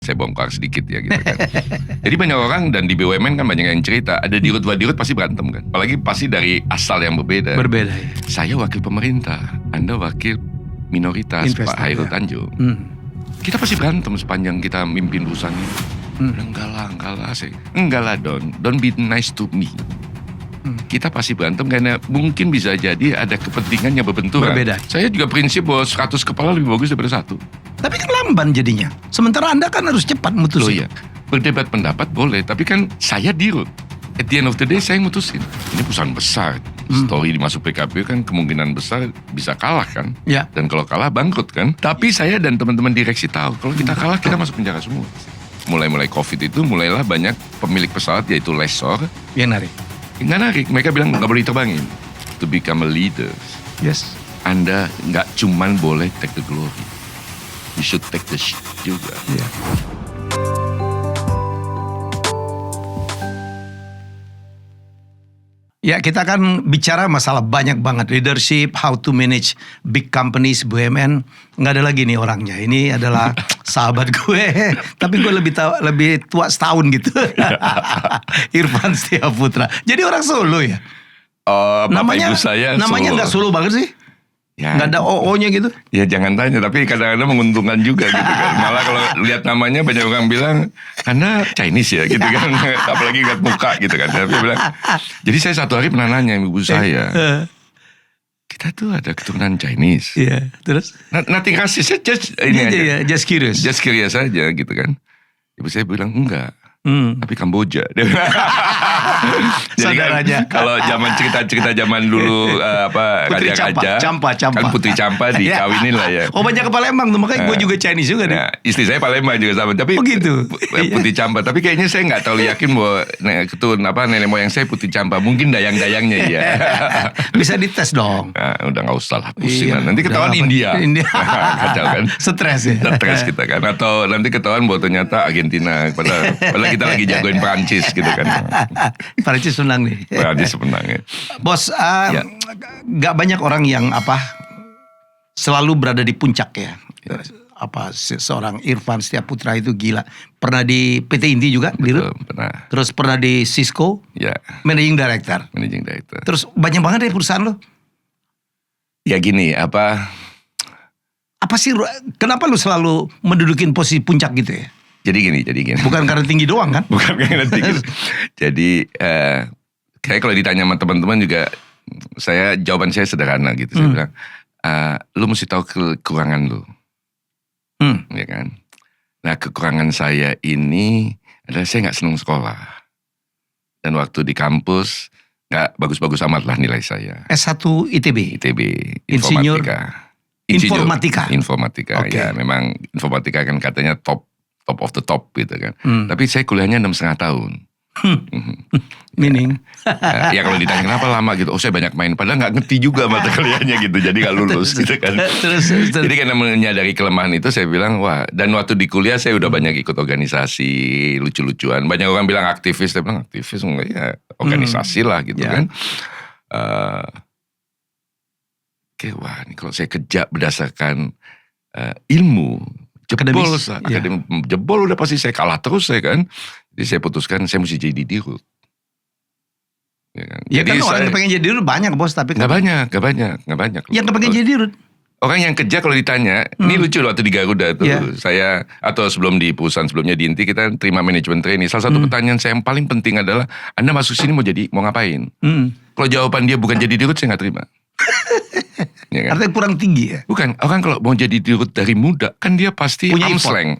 Saya bongkar sedikit ya gitu kan. Jadi banyak orang dan di BUMN kan banyak yang cerita, ada dirut pasti berantem kan. Apalagi pasti dari asal yang berbeda. Berbeda ya. Saya wakil pemerintah, Anda wakil minoritas, Investor, Pak Hairul ya. Tanjung. Kita pasti berantem sepanjang kita mimpin perusahaan ini. Enggak lah, enggak lah don't be nice to me. Kita pasti berantem karena mungkin bisa jadi ada kepentingan yang berbenturan. Berbeda. Saya juga prinsip bahwa 100 kepala lebih bagus daripada satu. Tapi kan lamban jadinya. Sementara Anda kan harus cepat Loh mutusin. ya, berdebat pendapat boleh, tapi kan saya dirut. At the end of the day saya mutusin. Ini perusahaan besar. Story dimasuk PKP kan kemungkinan besar bisa kalah kan. Ya. Dan kalau kalah bangkrut kan. Tapi saya dan teman-teman direksi tahu kalau kita kalah kita masuk penjara semua. Mulai COVID itu mulailah banyak pemilik pesawat yaitu lessor Yang narik. nggak narik. Mereka bilang nggak boleh terbangin. To become a leader, Yes. Anda nggak cuman boleh take the glory. You should take the shit juga. Ya. Ya, kita kan bicara masalah banyak banget leadership, how to manage big companies, BUMN. Nggak ada lagi nih orangnya. Ini adalah sahabat gue, tapi gue lebih tua setahun gitu. Irfan Setia Putra. Jadi orang Solo ya. Oh, Bapak Ibu saya namanya nggak Solo banget sih. Ya, Nggak ada OO-nya gitu. ya jangan tanya, tapi kadang-kadang menguntungkan juga gitu kan. Malah kalau lihat namanya banyak orang bilang, Anda Chinese ya gitu kan. Apalagi lihat muka gitu kan. Tapi bilang, jadi saya satu hari pernah nanya ibu saya, kita tuh ada keturunan Chinese. Iya, terus? Nothing racist, just ini aja. Ya, just curious. Just curious aja gitu kan. Ibu saya bilang, enggak. Tapi Kamboja. Jadi Saudaranya. kan, kalau zaman cerita-cerita zaman dulu Putri raja-raja, Campa. kan Putri Campa dikawinin lah ya. Oh, banyak ke Palembang tuh, makanya gue juga Chinese juga nih. Nah, istri saya Palembang juga sama, tapi Oh gitu. Putri Campa. Tapi kayaknya saya nggak terlalu yakin bahwa nenek moyang saya Putri Campa. Mungkin dayang-dayangnya ya. Bisa dites dong. Nah, udah nggak usah lah pusing. Iya, Nanti ketahuan udah India. Kacau kan. Stres ya. Stres kita kan. Atau nanti ketahuan bahwa ternyata Argentina. Padahal kita lagi jagoin Prancis gitu kan. Prancis menang nih. Prancis menang ya. Bos, Ya. gak banyak orang yang selalu berada di puncak ya. Seorang Irfan Setia Putra itu gila. Pernah di PT Inti juga, Betul, pernah. terus pernah di Cisco, Ya, Managing Director. managing director. Terus banyak banget ya perusahaan lo. Ya gini, Apa sih, kenapa lu selalu mendudukin posisi puncak gitu ya? jadi gini. Bukan karena tinggi doang kan? Bukan kayak nanti gitu. Jadi kayak kalau ditanya sama teman-teman juga, jawaban saya sederhana gitu. Saya bilang, lu mesti tahu kekurangan lu, ya kan? Nah, kekurangan saya ini adalah saya nggak senang sekolah, dan waktu di kampus nggak bagus-bagus amat lah nilai saya. S1 ITB. Insinyur Informatika. Ya memang informatika kan katanya top of the top gitu kan. Tapi saya kuliahnya 6,5 tahun. Meaning? Ya kalau ditanya kenapa lama gitu, saya banyak main. Padahal gak ngerti juga mata kuliahnya gitu, jadi gak lulus gitu kan. Terus. Jadi karena menyadari kelemahan itu saya bilang, wah. Dan waktu di kuliah saya udah banyak ikut organisasi lucu-lucuan. Banyak orang bilang aktivis, saya bilang aktivis enggak ya, organisasi lah gitu kan. Oke, wah ini kalau saya kerja berdasarkan ilmu, jebol udah pasti saya kalah terus saya kan. Jadi saya putuskan saya mesti jadi dirut. Ya kan, Ya kan orang yang pengen jadi dirut banyak bos, tapi Gak banyak. yang pengen jadi dirut. Orang yang kerja kalau ditanya, ini lucu loh waktu di Garuda tuh, saya atau sebelum di perusahaan sebelumnya di Inti kita terima manajemen trainee. Salah satu pertanyaan saya yang paling penting adalah, Anda masuk sini mau ngapain? Kalau jawaban dia bukan jadi dirut, saya nggak terima. Ya kan? Artinya kurang tinggi ya? Bukan, orang kalau mau jadi dirut dari muda, kan dia pasti Punya upslang.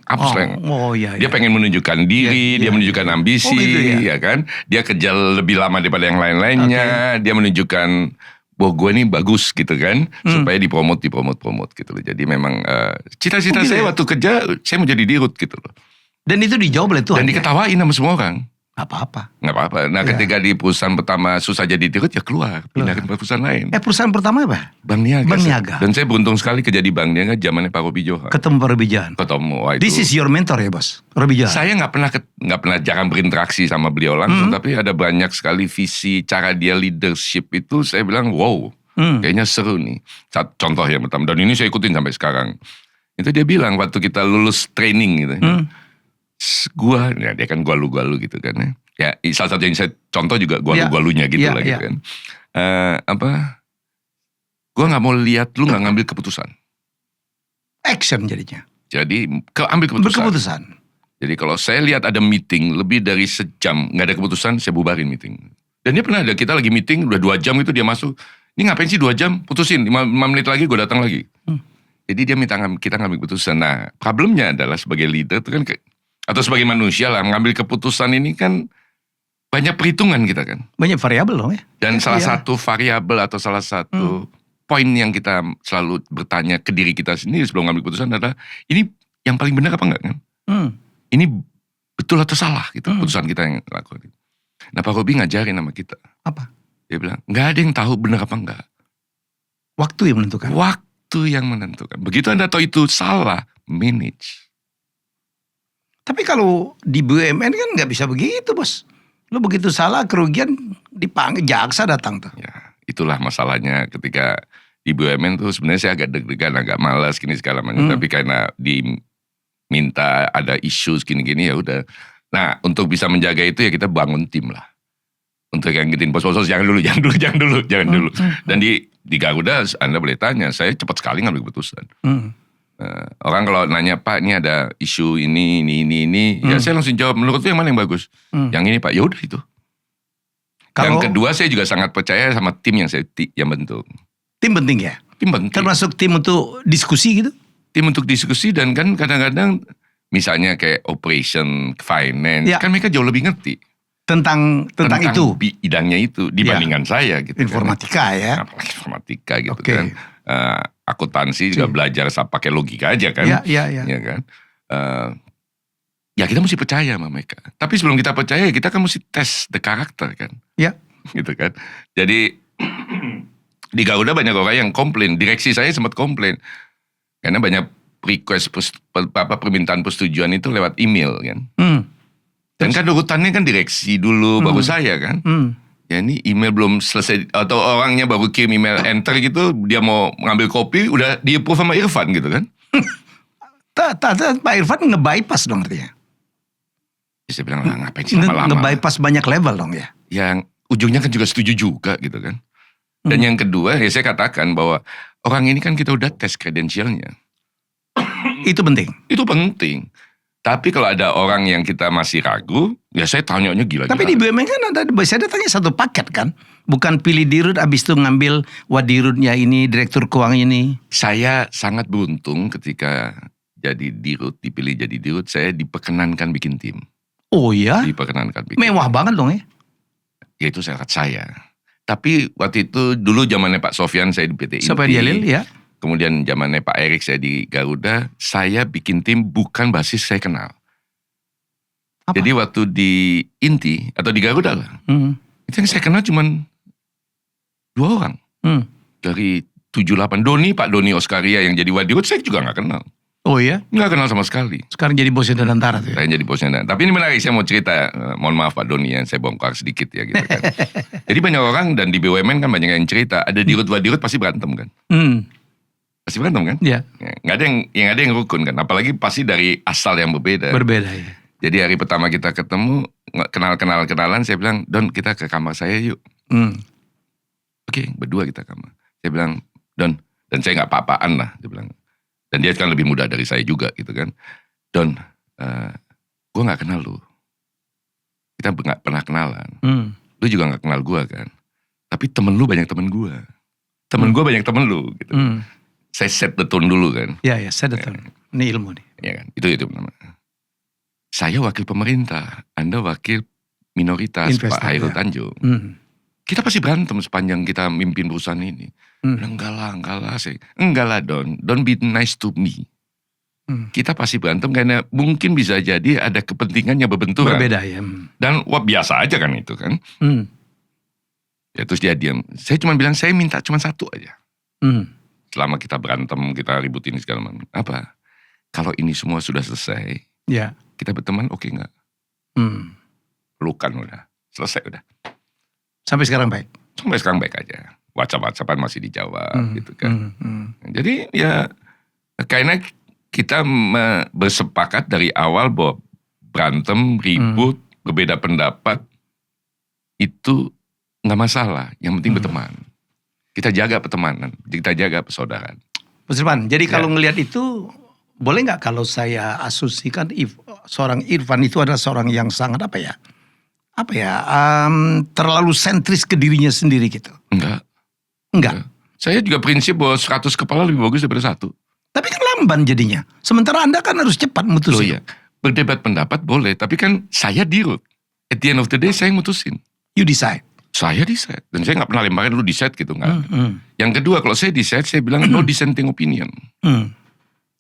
Oh iya. Dia pengen menunjukkan diri, dia menunjukkan ambisi, gitu ya kan? Dia kerja lebih lama daripada yang lain-lainnya, dia menunjukkan bahwa gue ini bagus gitu kan, supaya dipromot gitu loh. Jadi memang cita-cita saya waktu kerja, saya mau jadi dirut gitu loh. Dan itu dijawab oleh Tuhan. Dan diketawain sama semua orang. Nggak apa-apa. Nah ketika di perusahaan pertama susah jadi dirut, ya keluar, pindah ke perusahaan lain. Perusahaan pertama apa? Bank Niaga. Bank Niaga. Dan saya beruntung sekali kerja di Bank Niaga zamannya Pak Robi Johan. Ketemu Pak Robi Johan. Wah itu. This is your mentor ya bos, Robi Johan. Saya nggak pernah jarang berinteraksi sama beliau langsung, tapi ada banyak sekali visi, cara dia leadership itu saya bilang wow, kayaknya seru nih. Contoh yang pertama, dan ini saya ikutin sampai sekarang. Itu dia bilang waktu kita lulus training gitu. ya dia kan gua lu gitu kan ya. Ya salah satu yang saya contoh juga gua lunya gitu lah gitu kan. Gua nggak mau lihat lu nggak ngambil keputusan. Action jadinya. Jadi ambil keputusan. Berkeputusan. Jadi kalau saya lihat ada meeting lebih dari sejam nggak ada keputusan, saya bubarin meeting. Dan dia pernah ada, kita lagi meeting udah 2 jam itu dia masuk. Ini ngapain sih 2 jam? Putusin 5 menit lagi gue datang lagi. Jadi dia minta kita ngambil keputusan. Nah problemnya adalah sebagai leader itu kan atau sebagai manusia lah mengambil keputusan ini kan banyak perhitungan kita kan. Banyak variabel loh ya. Dan salah satu variabel atau salah satu poin yang kita selalu bertanya ke diri kita sendiri sebelum ngambil keputusan adalah ini yang paling benar apa enggak kan? Ini betul atau salah gitu keputusan kita yang lakukan. Nah Pak Robi ngajarin sama kita. Apa? Dia bilang nggak ada yang tahu benar apa enggak. Waktu yang menentukan. Waktu yang menentukan. Begitu Anda tahu itu salah, manage. Tapi kalau di BUMN kan nggak bisa begitu bos. Lo begitu salah kerugian dipanggil jaksa datang tuh. Ya itulah masalahnya ketika di BUMN tuh sebenarnya saya agak deg-degan, agak malas gini segala macam. Tapi karena diminta ada isu gini-gini ya udah. Nah untuk bisa menjaga itu ya kita bangun tim lah. Untuk yang gituin bos-bos jangan dulu. Dan di Garuda Anda boleh tanya, saya cepat sekali ngambil keputusan. Orang kalau nanya Pak ini ada isu ini, ya saya langsung jawab menurut itu yang mana yang bagus? Yang ini Pak, ya udah itu. Yang kedua saya juga sangat percaya sama tim yang bentuk. Tim penting ya? Tim penting. Termasuk tim untuk diskusi gitu? Tim untuk diskusi dan kan kadang-kadang misalnya kayak operation, finance, kan mereka jauh lebih ngerti. Tentang itu bidangnya itu dibandingkan saya gitu. Informatika kan. Informatika gitu kan. Akuntansi juga belajar pakai logika aja kan. Iya. Ya kan. Ya kita mesti percaya sama mereka. Tapi sebelum kita percaya kita kan mesti tes the karakter kan. Iya. Gitu kan. Jadi di Garuda banyak orang yang komplain. Direksi saya sempat komplain. Karena banyak request permintaan persetujuan itu lewat email kan. Dan kan urutannya kan direksi dulu baru saya kan. Ya ini email belum selesai atau orangnya baru kirim email enter gitu, dia mau ngambil kopi udah di-approve sama Irfan gitu kan. Pak Irfan nge-bypass dong artinya. Saya bilang ngapain sih lama-lama. Nge-bypass banyak level dong ya. Yang ujungnya kan juga setuju juga gitu kan. Dan yang kedua ya saya katakan bahwa orang ini kan kita udah tes kredensialnya. Itu penting. Itu penting. Tapi kalau ada orang yang kita masih ragu, ya saya tanya gila-gila. Tapi di BUMN kan saya datangnya satu paket kan. Bukan pilih dirut abis itu ngambil wadirutnya ini, direktur keuangan ini. Saya sangat beruntung ketika jadi dirut, dipilih jadi dirut, saya diperkenankan bikin tim. Oh iya? Diperkenankan bikin. Mewah banget dong ya? Ya itu syarat saya. Tapi waktu itu dulu zamannya Pak Sofyan saya di PT Inti. Sofyan Jalil ya. Kemudian zamannya Pak Erik saya di Garuda, saya bikin tim bukan basis saya kenal. Apa? Jadi waktu di Inti atau di Garuda lah, itu yang saya kenal cuma 2 orang. Dari 78, Pak Doni Oskaria yang jadi wadirut saya juga gak kenal. Oh iya? Gak kenal sama sekali. Sekarang jadi bosnya Danantara tuh ya? Saya jadi bosnya Danantara. Tapi ini menarik, saya mau cerita, mohon maaf Pak Doni yang saya bongkar sedikit ya gitu kan. Jadi banyak orang dan di BUMN kan banyak yang cerita, ada dirut-wadirut pasti berantem kan. Pasti berantem kan? Iya. Nggak ada yang rukun kan. Apalagi pasti dari asal yang berbeda. Berbeda ya. Jadi hari pertama kita ketemu, kenalan, saya bilang, Don kita ke kamar saya yuk. Oke, berdua kita ke kamar. Saya bilang, Don, dan saya nggak apa-apaan lah. Dia bilang. Dan dia kan lebih muda dari saya juga gitu kan. Don, gue nggak kenal lu. Kita nggak pernah kenalan. Lu juga nggak kenal gue kan. Tapi temen lu banyak temen gue. Temen gue banyak temen lu gitu. Saya set the tone dulu kan. Iya, set the tone. Ini ilmu nih. Iya kan, itu namanya. Saya wakil pemerintah, Anda wakil minoritas, Pak Hairul Tanjung. Kita pasti berantem sepanjang kita mimpin perusahaan ini. Enggak lah, enggak lah don't be nice to me. Kita pasti berantem karena mungkin bisa jadi ada kepentingan yang berbenturan. Berbeda ya. Dan biasa aja kan itu kan. Ya terus dia diam. Saya cuma bilang saya minta cuma satu aja. Selama kita berantem, kita ributin segala macam. Apa? Kalau ini semua sudah selesai, ya kita berteman oke nggak? Pelukan udah, selesai udah. Sampai sekarang baik? Sampai sekarang baik aja. WhatsApp-WhatsAppan masih dijawab gitu kan. Jadi ya karena kita bersepakat dari awal bahwa berantem, ribut, berbeda pendapat, itu nggak masalah. Yang penting berteman. Kita jaga pertemanan, kita jaga persaudaraan. Mas Irfan, jadi kalau ngelihat itu, boleh nggak kalau saya asumsikan seorang Irfan itu adalah seorang yang sangat terlalu sentris ke dirinya sendiri gitu? Enggak. Saya juga prinsip bahwa 100 kepala lebih bagus daripada 1. Tapi kan lamban jadinya. Sementara Anda kan harus cepat mutusin. Iya. Berdebat pendapat boleh, tapi kan saya dirut. At the end of the day saya yang mutusin. You decide. Saya decide. Dan saya gak pernah lemparin lu decide gitu. Gak. Yang kedua, kalau saya decide, saya bilang no dissenting opinion.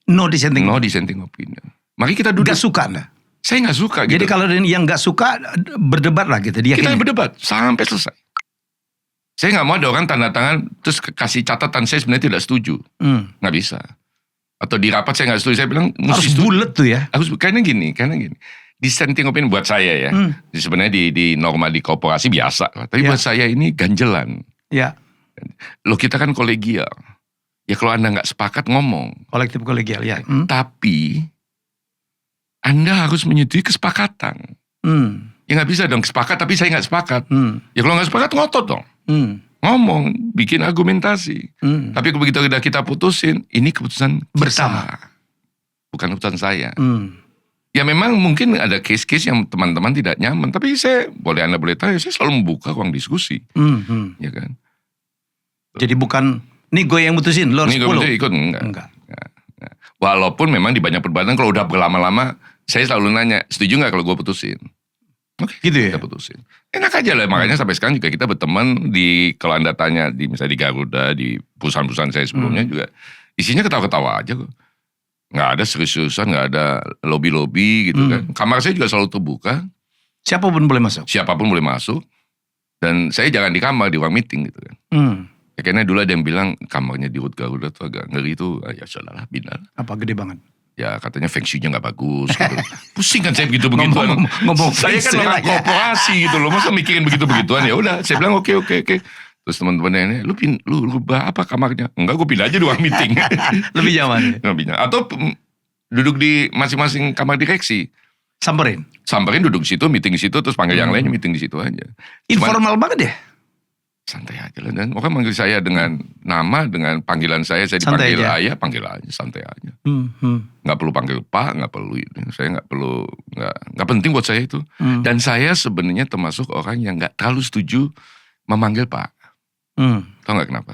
No dissenting. No dissenting opinion. Mari kita duduk. Gak suka Anda? Saya gak suka gitu. Jadi kalau yang gak suka, berdebat lah gitu. Kita berdebat sampai selesai. Saya gak mau ada orang tanda tangan, terus kasih catatan saya sebenarnya tidak setuju. Gak bisa. Atau di rapat saya gak setuju. Saya bilang harus bulat tuh ya. Karena gini. Dissenting opinion buat saya ya. Sebenarnya di norma di korporasi biasa. Tapi buat saya ini ganjelan. Ya. Loh kita kan kolegial. Ya kalau Anda gak sepakat ngomong. Kolektif kolegial ya. Tapi Anda harus menyetujui kesepakatan. Ya gak bisa dong sepakat tapi saya gak sepakat. Ya kalau gak sepakat ngotot dong. Ngomong, bikin argumentasi. Tapi begitu kita putusin, ini keputusan bersama. Bukan keputusan saya. Ya memang mungkin ada case-case yang teman-teman tidak nyaman. Tapi Anda boleh tahu, saya selalu membuka ruang diskusi. Ya kan? Jadi bukan, nih gue yang mutusin, lo harus 10. Ikut, enggak. Walaupun memang di banyak perdebatan kalau udah berlama-lama, saya selalu nanya, setuju gak kalau gue putusin? Oke, gitu ya? kita putusin. Enak aja lah, makanya sampai sekarang juga kita berteman kalau Anda tanya, misalnya di Garuda, di perusahaan-perusahaan saya sebelumnya juga, isinya ketawa-ketawa aja kok. Nggak ada serius-seriusan, nggak ada lobby-lobby gitu kan. Kamar saya juga selalu terbuka. Siapapun boleh masuk? Siapapun boleh masuk. Dan saya jangan di kamar, di ruang meeting gitu kan. Ya, karena dulu ada yang bilang kamarnya di Rut Garuda tuh agak ngeri tuh. Ya sudahlah, binar. Apa gede banget? Ya katanya feng shui-nya gak bagus gitu. Pusing kan saya begitu-begituan. Ngomong saya kan orang korporasi gitu loh. Masa mikirin begitu-begituan, ya udah. Saya bilang oke. Terus teman-temannya, lu rubah apa kamarnya? Enggak, gue pindah aja di ruang meeting. Lebih nyaman. Atau duduk di masing-masing kamar direksi. Samperin duduk di situ, meeting di situ, terus panggil yang lainnya meeting di situ aja. Informal banget ya? Santai aja lah. Dan orang manggil saya dengan nama, dengan panggilan saya dipanggil ayah, panggil aja, santai aja. Nggak perlu panggil pak, nggak perlu ini. Saya nggak penting buat saya itu. Dan saya sebenarnya termasuk orang yang nggak terlalu setuju memanggil pak. Tahu nggak kenapa?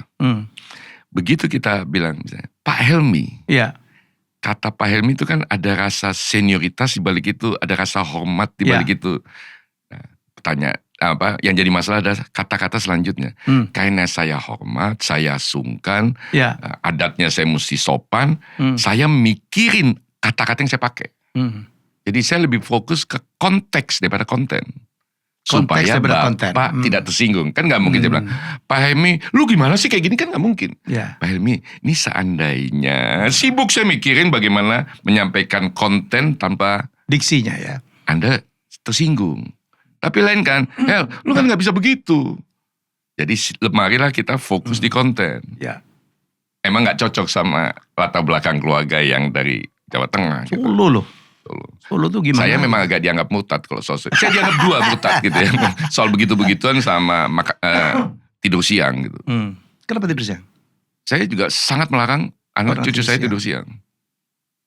Begitu kita bilang misalnya Pak Helmi, kata Pak Helmi itu kan ada rasa senioritas di balik itu, ada rasa hormat di balik itu. Nah, yang jadi masalah adalah kata-kata selanjutnya. Karena saya hormat, saya sungkan, adatnya saya mesti sopan, saya mikirin kata-kata yang saya pakai. Jadi saya lebih fokus ke konteks daripada konten. Supaya Bapak tidak tersinggung. Kan gak mungkin saya bilang, Pak Helmi, lu gimana sih kayak gini? Kan gak mungkin. Pak Helmi, ini seandainya sibuk saya mikirin bagaimana menyampaikan konten tanpa diksinya ya. Anda tersinggung. Tapi lain kan, Hel, lu kan gak bisa begitu. Jadi marilah kita fokus di konten. Emang gak cocok sama latar belakang keluarga yang dari Jawa Tengah. Solo tuh gimana? Saya memang agak dianggap mutat kalau sosok. Saya dianggap dua mutat gitu ya. Soal begitu-begituan sama tidur siang gitu. Kenapa tidur siang? Saya juga sangat melarang anak cucu saya tidur siang.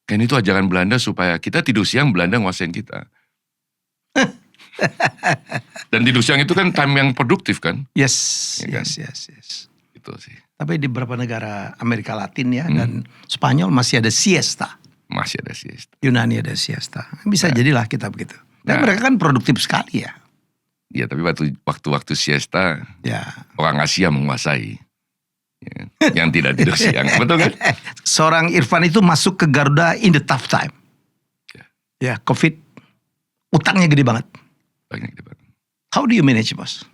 Dan itu ajaran Belanda supaya kita tidur siang, Belanda nguasain kita. Dan tidur siang itu kan time yang produktif kan? Yes. Itu sih. Tapi di beberapa negara Amerika Latin ya dan Spanyol masih ada siesta. Masih ada siesta. Yunani ada siesta. Bisa jadilah kita begitu. Dan mereka kan produktif sekali ya. Iya, tapi waktu siesta orang Asia menguasai. Yang tidak tidur siang. Betul kan? Seorang Irfan itu masuk ke Garuda in the tough time. Ya, COVID. Utangnya gede banget. How do you manage, bos?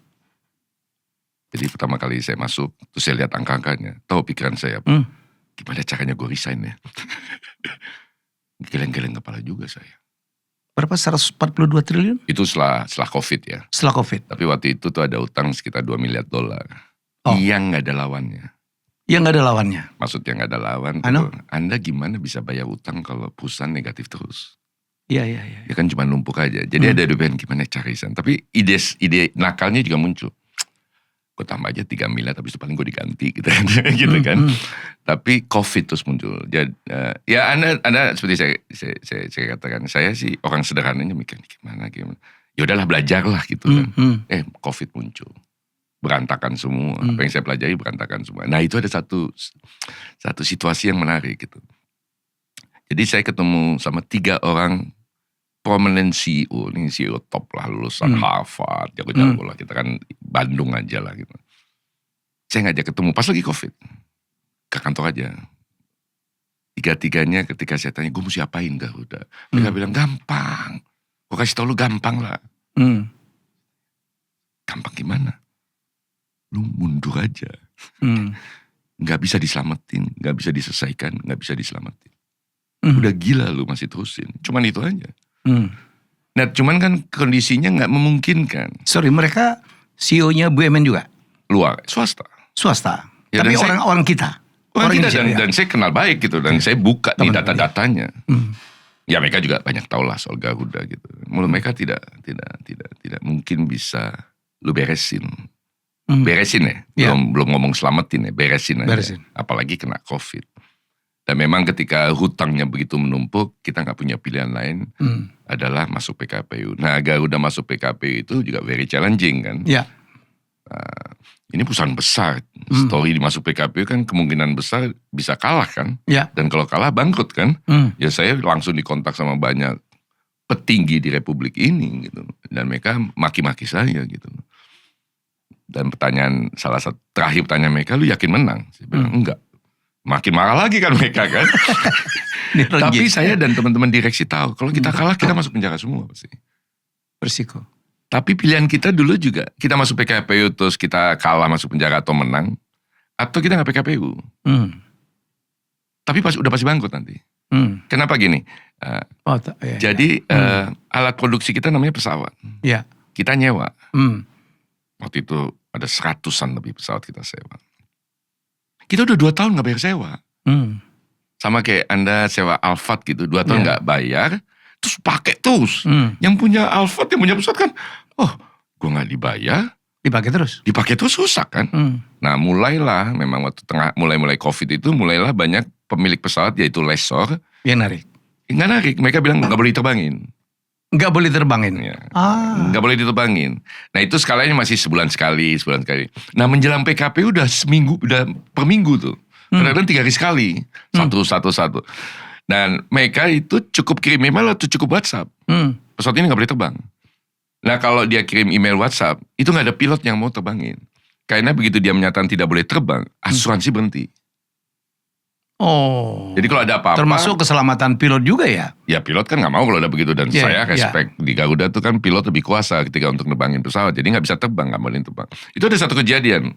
Jadi pertama kali saya masuk, terus saya lihat angka-angkanya. Tahu pikiran saya, gimana caranya gue resign ya? Geleng-geleng kepala juga saya. Berapa? 142 triliun? Itu setelah COVID ya. Setelah COVID. Tapi waktu itu tuh ada utang sekitar $2 miliar. Yang gak ada lawannya. Yang gak ada lawannya? Maksudnya gak ada lawan. Anda gimana bisa bayar utang kalau perusahaan negatif terus? Iya, iya, iya. Ya kan cuma numpuk aja. Jadi ada DPN gimana cari San. Tapi ide nakalnya juga muncul. Gue tambah aja 3 miliar tapi itu paling gue diganti gitu kan. gitu kan. Tapi COVID terus muncul. Jadi, ya Anda seperti saya katakan. Saya sih orang sederhananya mikir gimana. Ya udahlah belajarlah gitu kan. COVID muncul. Berantakan semua. Apa yang saya pelajari berantakan semua. Nah itu ada satu situasi yang menarik gitu. Jadi saya ketemu sama 3 orang prominent CEO, ini CEO top lah, lulusan Harvard, jago-jago lah, kita kan Bandung aja lah gitu. Saya ngajak ketemu pas lagi COVID, ke kantor aja. 3-tiganya ketika saya tanya, gue mesti apain Garuda? Mereka bilang, gampang. Gue kasih tau lu gampang lah. Gampang gimana? Lu mundur aja. Gak bisa diselamatin, gak bisa diselesaikan, gak bisa diselamatin. Udah gila lu masih terusin. Cuman itu aja. Nah cuman kan kondisinya gak memungkinkan. Sorry, mereka CEO-nya BUMN juga? Luar, swasta. Swasta? Ya, tapi orang kita? Orang kita dan saya kenal baik gitu. Dan saya buka nih data-datanya. Ya mereka juga banyak tahu lah soal Garuda gitu. Menurut mereka tidak mungkin bisa lu beresin. Beresin ya? Belum ngomong selamatin ya, beresin aja. Apalagi kena COVID. Dan memang ketika hutangnya begitu menumpuk, kita nggak punya pilihan lain adalah masuk PKPU. Nah Garuda masuk PKPU itu juga very challenging kan. Ya. Ini perusahaan besar, story masuk PKPU kan kemungkinan besar bisa kalah kan. Ya. Dan kalau kalah bangkrut kan. Ya saya langsung dikontak sama banyak petinggi di Republik ini gitu. Dan mereka maki-maki saya gitu. Dan terakhir pertanyaan mereka, lu yakin menang? Saya bilang enggak. Makin marah lagi kan mereka kan. Tapi saya dan teman-teman direksi tahu kalau kita kalah kita masuk penjara semua pasti. Bersiko. Tapi pilihan kita dulu juga kita masuk PKPU terus kita kalah masuk penjara atau menang, atau kita nggak PKPU. Tapi udah pasti bangkrut nanti. Kenapa gini? Jadi alat produksi kita namanya pesawat. Ya. Kita nyewa. Waktu itu ada 100-an lebih pesawat kita sewa. Kita udah 2 tahun gak bayar sewa. Sama kayak Anda sewa Alphard gitu. 2 tahun gak bayar. Terus pakai terus. Yang punya Alphard, yang punya pesawat kan. Oh gue gak dibayar. Dipakai terus rusak kan. Nah mulailah memang waktu mulai COVID itu. Mulailah banyak pemilik pesawat yaitu lessor. Yang narik. Gak narik. Mereka bilang gak boleh diterbangin. Nggak boleh terbangin. Ya. Nggak boleh diterbangin. Nah itu skalanya masih sebulan sekali. Nah menjelang PKPU udah per minggu tuh. Kadang-kadang 3 hari sekali. Satu. Dan mereka itu cukup kirim email atau cukup WhatsApp. Pesawat ini nggak boleh terbang. Nah kalau dia kirim email WhatsApp, itu nggak ada pilot yang mau terbangin. Karena begitu dia menyatakan tidak boleh terbang, asuransi berhenti. Oh. Jadi kalau ada apa-apa. Termasuk keselamatan pilot juga ya? Ya pilot kan gak mau kalau ada begitu. Dan saya respect di Garuda tuh kan pilot lebih kuasa ketika untuk nebangin pesawat. Jadi gak bisa terbang, gak boleh terbang. Itu ada satu kejadian.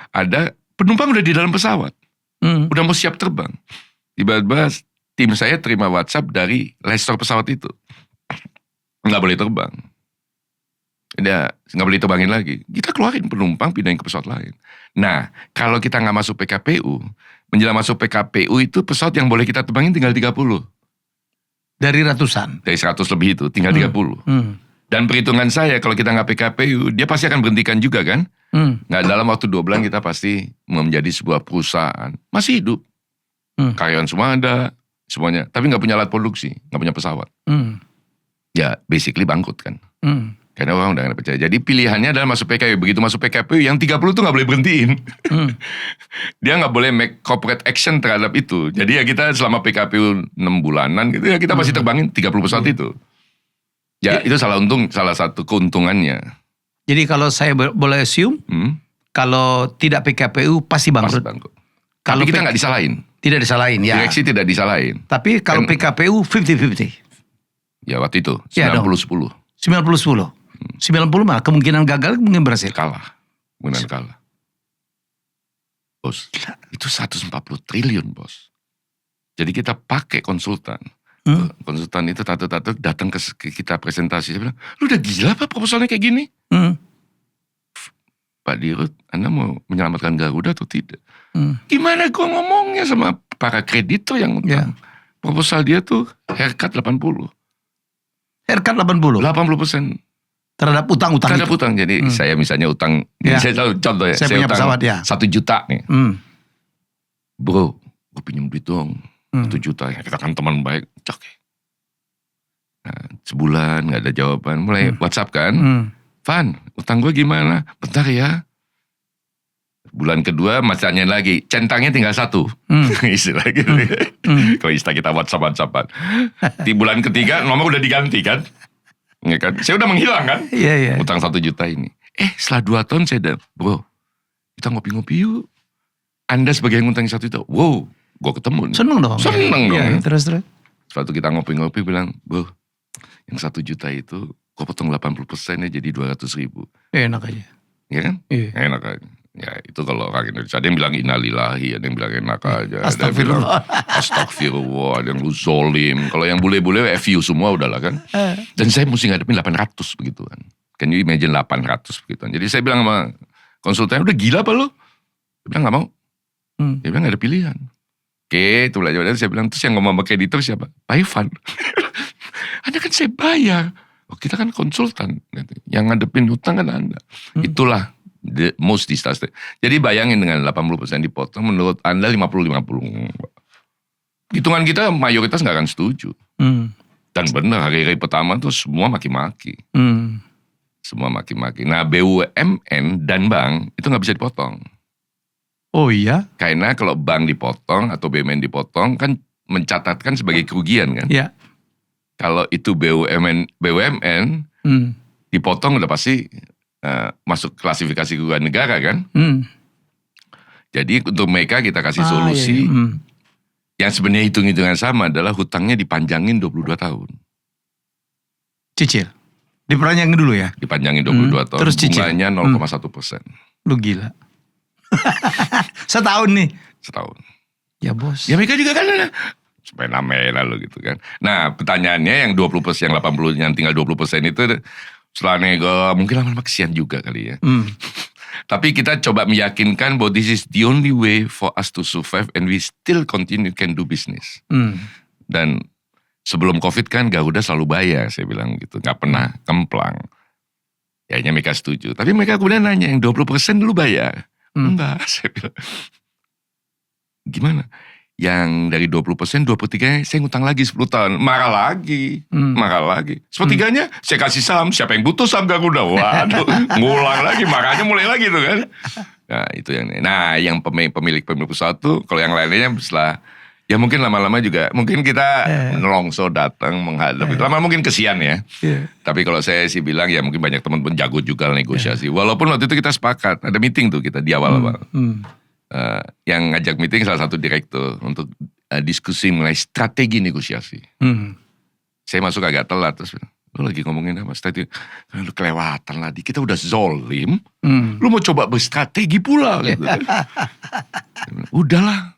Ada penumpang udah di dalam pesawat. Udah mau siap terbang. Tiba-tiba tim saya terima WhatsApp dari lessor pesawat itu. Gak boleh terbang. Udah gak boleh terbangin lagi. Kita keluarin penumpang pindahin ke pesawat lain. Nah kalau kita gak masuk PKPU, menjelang masuk PKPU itu pesawat yang boleh kita terbangin tinggal 30. Dari ratusan? Dari 100 lebih itu, tinggal 30. Dan perhitungan saya kalau kita nggak PKPU, dia pasti akan berhentikan juga kan? Nggak dalam waktu 2 bulan kita pasti menjadi sebuah perusahaan. Masih hidup. Karyawan semua ada, semuanya. Tapi nggak punya alat produksi, nggak punya pesawat. Ya basically bangkrut kan. Karena orang udah gak percaya. Jadi pilihannya adalah masuk PKPU. Begitu masuk PKPU yang 30 tuh gak boleh berhentiin. Dia gak boleh make corporate action terhadap itu. Jadi ya kita selama PKPU 6 bulanan gitu ya kita masih terbangin 30 pesawat itu. Ya itu salah satu keuntungannya. Jadi kalau saya boleh assume, kalau tidak PKPU pasti bangkrut. Tapi kita gak disalahin. Tidak disalahin ya. Direksi tidak disalahin. Tapi kalau PKPU 50-50. Ya waktu itu 90-10. 90-10. 90 mah kemungkinan gagal mungkin berhasil. Kalah. Bos, itu 140 triliun bos. Jadi kita pakai konsultan. Konsultan itu tato-tato datang ke kita presentasi. Saya bilang, lu udah gila Pak proposalnya kayak gini? Pak Dirut, Anda mau menyelamatkan Garuda atau tidak? Gimana gue ngomongnya sama para kreditor yang utang? proposal dia tuh haircut 80. Haircut 80 80% terhadap utang-utang terhadap itu. utang. Jadi saya misalnya utang, Ya. saya tahu contoh ya, Saya punya utang pesawat, ya. 1 juta nih. Bro, gue pinjam duit dong 1 juta. Ya, kita kan teman baik, cok. Nah, sebulan gak ada jawaban, mulai WhatsApp kan. Van, utang gue gimana? Bentar ya. Bulan kedua masih tanya lagi, centangnya tinggal 1. Istilah gitu. Kalau istilah kita WhatsApp-WhatsAppan. Di bulan ketiga nomor udah diganti kan. Ya kan? Saya udah menghilang kan. Iya. Utang 1 juta ini. Setelah 2 tahun saya udah, bro, kita ngopi-ngopi yuk. Anda sebagai yang ngutang 1 juta. Wow, gue ketemu nih. Seneng dong. Seneng dong. Ya, terus. Setelah itu kita ngopi-ngopi bilang, bro, yang 1 juta itu gue potong 80% jadi 200.000. Enak aja. Iya kan? Iya. Enak aja. Ya itu kalau orang Indonesia, ada yang bilang innalillahi, ada yang bilang enak aja. Astagfirullah. Astagfirullah, ada yang lu zolim. Kalau yang bule-bule FU semua udahlah kan. Dan saya mesti ngadepin 800 begituan. Can you imagine 800 begituan. Jadi saya bilang sama konsultannya, udah gila apa lu? Dia bilang gak mau. Dia bilang gak ada pilihan. Oke, itu belajar. Saya bilang, terus yang ngomong sama kreditor siapa? Pak Ivan. Anda kan saya bayar. Oh, kita kan konsultan. Yang ngadepin utang kan Anda. Itulah the most disaster. Jadi bayangin dengan 80% dipotong, menurut Anda 50-50. Hitungan kita mayoritas gak akan setuju. Dan benar, hari-hari pertama tuh semua maki-maki. Semua maki-maki. Nah, BUMN dan bank itu gak bisa dipotong. Oh iya? Karena kalau bank dipotong atau BUMN dipotong kan mencatatkan sebagai kerugian kan. Iya. Kalau itu BUMN dipotong udah pasti masuk klasifikasi kerugian negara kan. Jadi untuk mereka kita kasih solusi. Yang sebenarnya hitung-hitungan sama adalah hutangnya dipanjangin 22 tahun. Cicil. Diperpanjangin dulu ya? Dipanjangin 22 tahun. Terus cicil. Bunganya 0,1%. Lu gila. Setahun nih. Setahun. Ya bos. Ya mereka juga kan semena-mena lo gitu kan. Nah pertanyaannya yang 20%, yang 80, yang tinggal 20% itu setelah nego mungkin lama-lama kesian juga kali ya. Tapi kita coba meyakinkan bahwa this is the only way for us to survive and we still continue can do business. Dan sebelum COVID kan Garuda selalu bayar, saya bilang gitu. Gak pernah kemplang. Kayaknya mereka setuju. Tapi mereka kemudian nanya, yang 20% dulu bayar. Enggak, saya bilang. Gimana? Yang dari 20%, 23-nya saya ngutang lagi 10 tahun. Marah lagi. Sepertiganya saya kasih saham. Siapa yang butuh saham Garuda? Waduh, ngulang lagi. Marahnya mulai lagi tuh kan. Nah itu yang pemilik pesawat tuh, kalau yang lainnya setelah, ya mungkin lama-lama juga, mungkin kita nelongso datang menghadap. Lama mungkin kesian ya. Tapi kalau saya sih bilang ya mungkin banyak teman-teman jago juga negosiasi. Walaupun waktu itu kita sepakat, ada meeting tuh kita di awal-awal. Yang ngajak meeting salah satu direktur untuk diskusi mengenai strategi negosiasi. Saya masuk agak telat terus lu lagi ngomongin apa strategi? Lu kelewatan lah, kita udah zolim. Lu mau coba berstrategi pula gitu. Udahlah,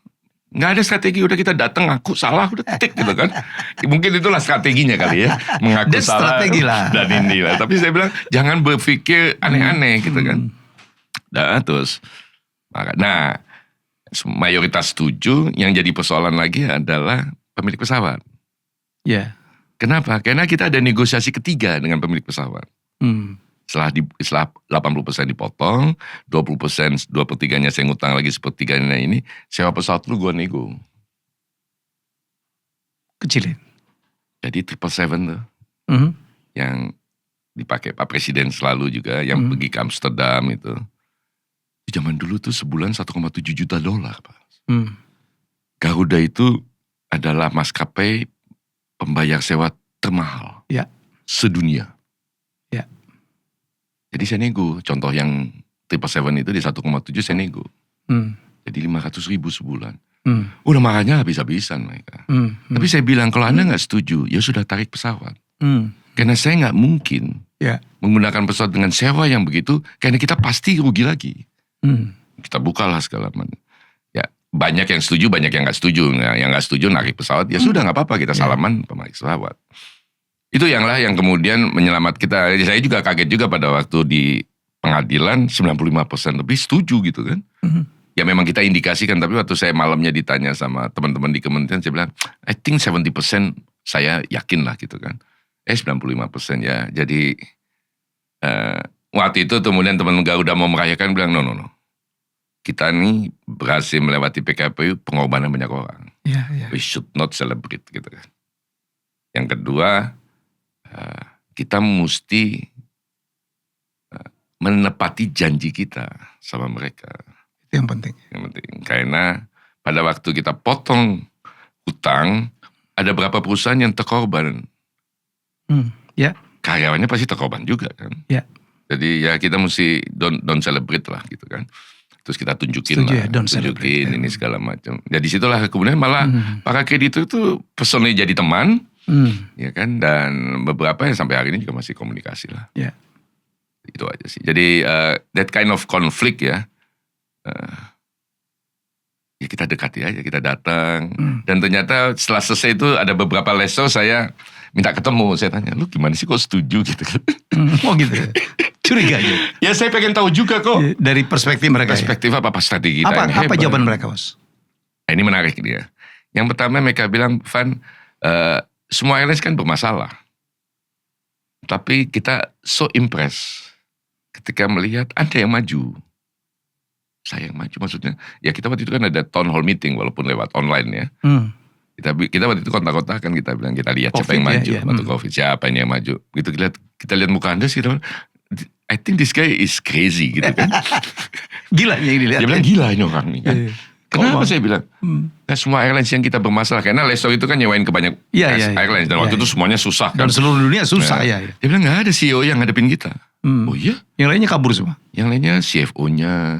nggak ada strategi, udah kita datang ngaku salah udah titik gitu kan. Mungkin itulah strateginya kali ya, mengaku dan salah strategi lah. dan inilah. Tapi saya bilang jangan berpikir aneh-aneh gitu kan. Nah terus nah, mayoritas setuju. Yang jadi persoalan lagi adalah pemilik pesawat. Kenapa? Karena kita ada negosiasi ketiga dengan pemilik pesawat. Setelah 80% dipotong, 20%, 2/3-nya saya ngutang lagi, 1/3-nya ini, sewa pesawat lu gue nego. Kecilin. Jadi 777 tuh. Yang dipakai Pak Presiden selalu juga, yang pergi ke Amsterdam itu. Zaman dulu tuh sebulan $1,7 juta Pak. Garuda itu adalah maskapai pembayar sewa termahal sedunia. Jadi saya nego. Contoh yang 777 itu di 1,7 saya nego. Jadi 500.000 sebulan. Udah makanya habis-habisan mereka. Tapi saya bilang kalau Anda gak setuju, ya sudah tarik pesawat. Karena saya gak mungkin menggunakan pesawat dengan sewa yang begitu, karena kita pasti rugi lagi. Kita bukalah segala macam. Ya banyak yang setuju, banyak yang nggak setuju. Nah, yang nggak setuju narik pesawat, ya sudah nggak apa-apa kita salaman pemilik pesawat. Itu yang kemudian menyelamat kita. Saya juga kaget juga pada waktu di pengadilan 95% lebih setuju gitu kan. ya memang kita indikasikan, tapi waktu saya malamnya ditanya sama teman-teman di kementerian, saya bilang, I think 70% saya yakin lah gitu kan. 95% ya. Jadi waktu itu kemudian teman Garuda mau merayakan bilang, no. Kita nih berhasil melewati PKPU, pengorbanan banyak orang. We should not celebrate gitu kan. Yang kedua, kita mesti menepati janji kita sama mereka. Itu yang penting. Karena pada waktu kita potong hutang, ada berapa perusahaan yang terkorban. Karyawannya pasti terkorban juga kan. Jadi ya kita mesti don't celebrate lah gitu kan. Terus kita tunjukin tunjukin ini segala macam. Jadi situlah kemudian malah para kreditur itu personally jadi teman, ya kan. Dan beberapa yang sampai hari ini juga masih komunikasi lah. Itu aja sih. Jadi that kind of conflict ya, ya kita dekati aja, kita datang. Dan ternyata setelah selesai itu ada beberapa lessor saya minta ketemu. Saya tanya, lu gimana sih kok setuju gitu kan? Oh gitu. Curiga aja. Ya saya pengen tahu juga kok. Dari perspektif mereka. Perspektif apa strategi kita. Apa jawaban mereka, Bos? Nah, ini menarik dia. Yang pertama mereka bilang, Van, semua airlines kan bermasalah. Tapi kita so impressed ketika melihat ada yang maju. Saya yang maju maksudnya. Ya kita waktu itu kan ada town hall meeting walaupun lewat online ya. Kita waktu itu kontak-kontakan, kita bilang kita lihat siapa yang maju. Waktu COVID, siapa ini yang maju. Gitu kita lihat muka Anda sih, I think this guy is crazy gitu kan. Gila yang dilihat. Dia bilang gila ini orang nih kan. Kenapa saya bilang? Nah, semua airlines yang kita bermasalah. Karena lessor itu kan nyewain ke banyak airlines. Dan waktu itu semuanya susah kan. Dan seluruh dunia susah ya. Dia bilang gak ada CEO yang ngadepin kita. Oh iya? Yang lainnya kabur semua? Yang lainnya CFO-nya,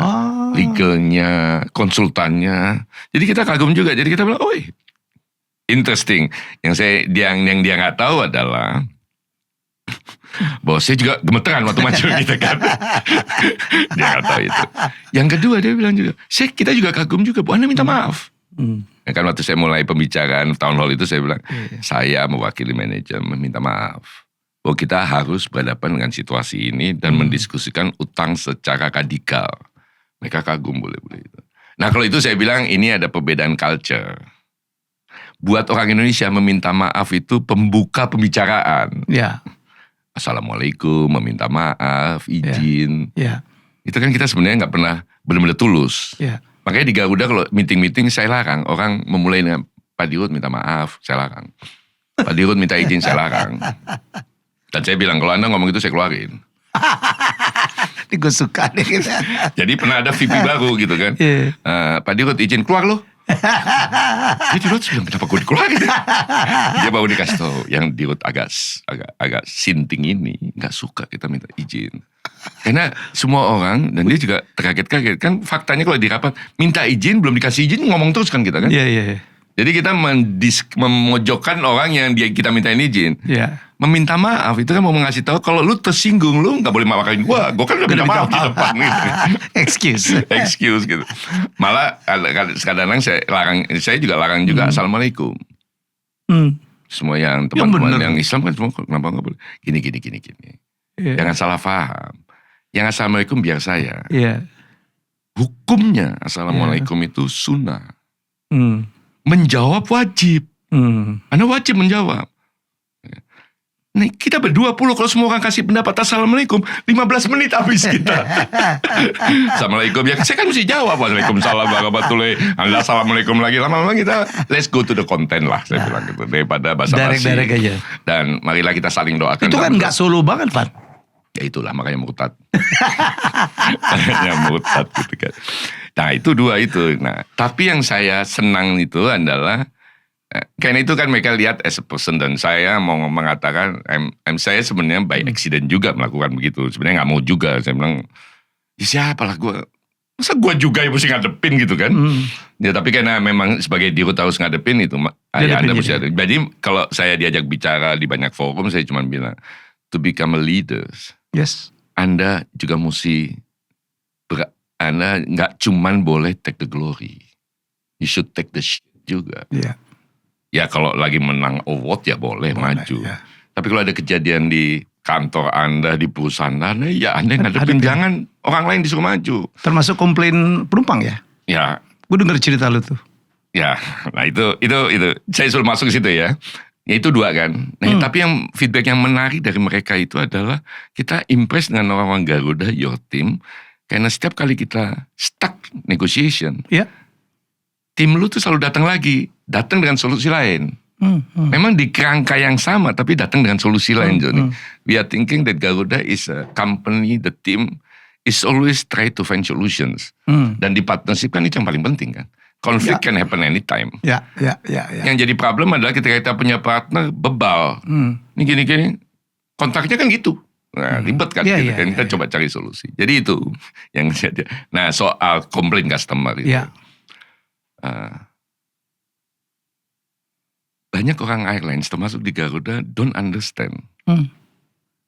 legalnya, konsultannya. Jadi kita kagum juga. Jadi kita bilang, interesting. Yang dia gak tahu adalah bahwa saya juga gemeteran waktu maju gitu kan. Dia gak tahu itu. Yang kedua dia bilang juga, kita juga kagum juga, Bu Anda minta maaf. Ya kan waktu saya mulai pembicaraan town hall itu saya bilang, saya mewakili manajemen meminta maaf. Bahwa kita harus berhadapan dengan situasi ini dan mendiskusikan utang secara radikal. Mereka kagum boleh itu. Nah kalau itu saya bilang ini ada perbedaan culture. Buat orang Indonesia meminta maaf itu pembuka pembicaraan. Assalamualaikum, meminta maaf, izin. Itu kan kita sebenarnya nggak pernah benar-benar tulus. Makanya di Garuda kalau meeting-meeting saya larang. Orang memulai dengan Pak Dirut minta maaf, saya larang. Pak Dirut minta izin, saya larang. Dan saya bilang kalau Anda ngomong itu saya keluarin. Ini gue suka deh. Jadi pernah ada VP baru gitu kan. Pak Dirut izin, keluar loh. Dia Dirut bilang kenapa gue dikeluarin. Dia baru dikasih tahu yang Dirut agak sinting ini nggak suka kita minta izin. Karena semua orang dan dia juga terkaget-kaget kan faktanya kalau di rapat minta izin belum dikasih izin ngomong terus kan kita kan. Jadi kita memojokkan orang yang kita mintain izin. Meminta maaf itu kan mau ngasih tahu kalau lu tersinggung lu nggak boleh marahin gue kan udah minta maaf di depan gitu. Excuse gitu. Malah kadang-kadang saya juga larang juga assalamualaikum. Semua yang teman-teman yang Islam kan semua kenapa nggak boleh gini. Jangan salah paham. Yang assalamualaikum biar saya. Hukumnya assalamualaikum itu sunnah. Menjawab wajib. Anda wajib menjawab. Nih kita berdua kalau semua orang kasih pendapat assalamualaikum 15 menit habis kita. Assalamualaikum ya saya kan mesti jawab waalaikumsalam warahmatullahi wabarakatuh. Assalamualaikum lagi lama-lama kita let's go to the content lah saya bilang gitu daripada basa-basi. Aja. Dan marilah kita saling doakan. Itu kan nggak solo banget Pak. Ya itulah makanya murtad. Makanya murtad gitu kan. Nah itu dua itu. Nah tapi yang saya senang itu adalah karena itu kan mereka lihat as a person dan saya mau mengatakan saya sebenarnya by accident juga melakukan begitu. Sebenarnya nggak mau juga. Saya bilang ya siapalah gue. Masa gue juga yang mesti ngadepin gitu kan. Ya tapi karena memang sebagai Dirut harus ngadepin itu. Anda mesti ada. Jadi kalau saya diajak bicara di banyak forum saya cuma bilang to become a leader. Anda juga mesti Anda nggak cuman boleh take the glory. You should take the shit juga. Ya kalau lagi menang award ya boleh maju. Tapi kalau ada kejadian di kantor Anda, di perusahaan Anda, ya Anda yang ngadepin. Jangan orang lain disuruh maju. Termasuk komplain penumpang ya? Ya, Gue denger cerita lu tuh. ya. Nah itu saya suruh masuk ke situ ya. Ya itu dua kan. Nah, tapi yang feedback yang menarik dari mereka itu adalah kita impress dengan orang-orang Garuda, your team, karena setiap kali kita stuck negotiation, Ya. tim lu tuh selalu datang dengan solusi lain. Memang di kerangka yang sama, tapi datang dengan solusi lain, Johnny. We are thinking that Garuda is a company, the team is always try to find solutions. Dan di partnership kan itu yang paling penting kan. Konflik can happen anytime. Ya. Yang jadi problem adalah ketika kita punya partner bebal. Ini gini-gini, kontraknya kan gitu. Nah, ribet kan, Ya, gitu ya, kan. ya, Kita coba cari solusi. Jadi itu yang jadi. Nah, soal komplain customer itu. Ya. Banyak orang airlines termasuk di Garuda don't understand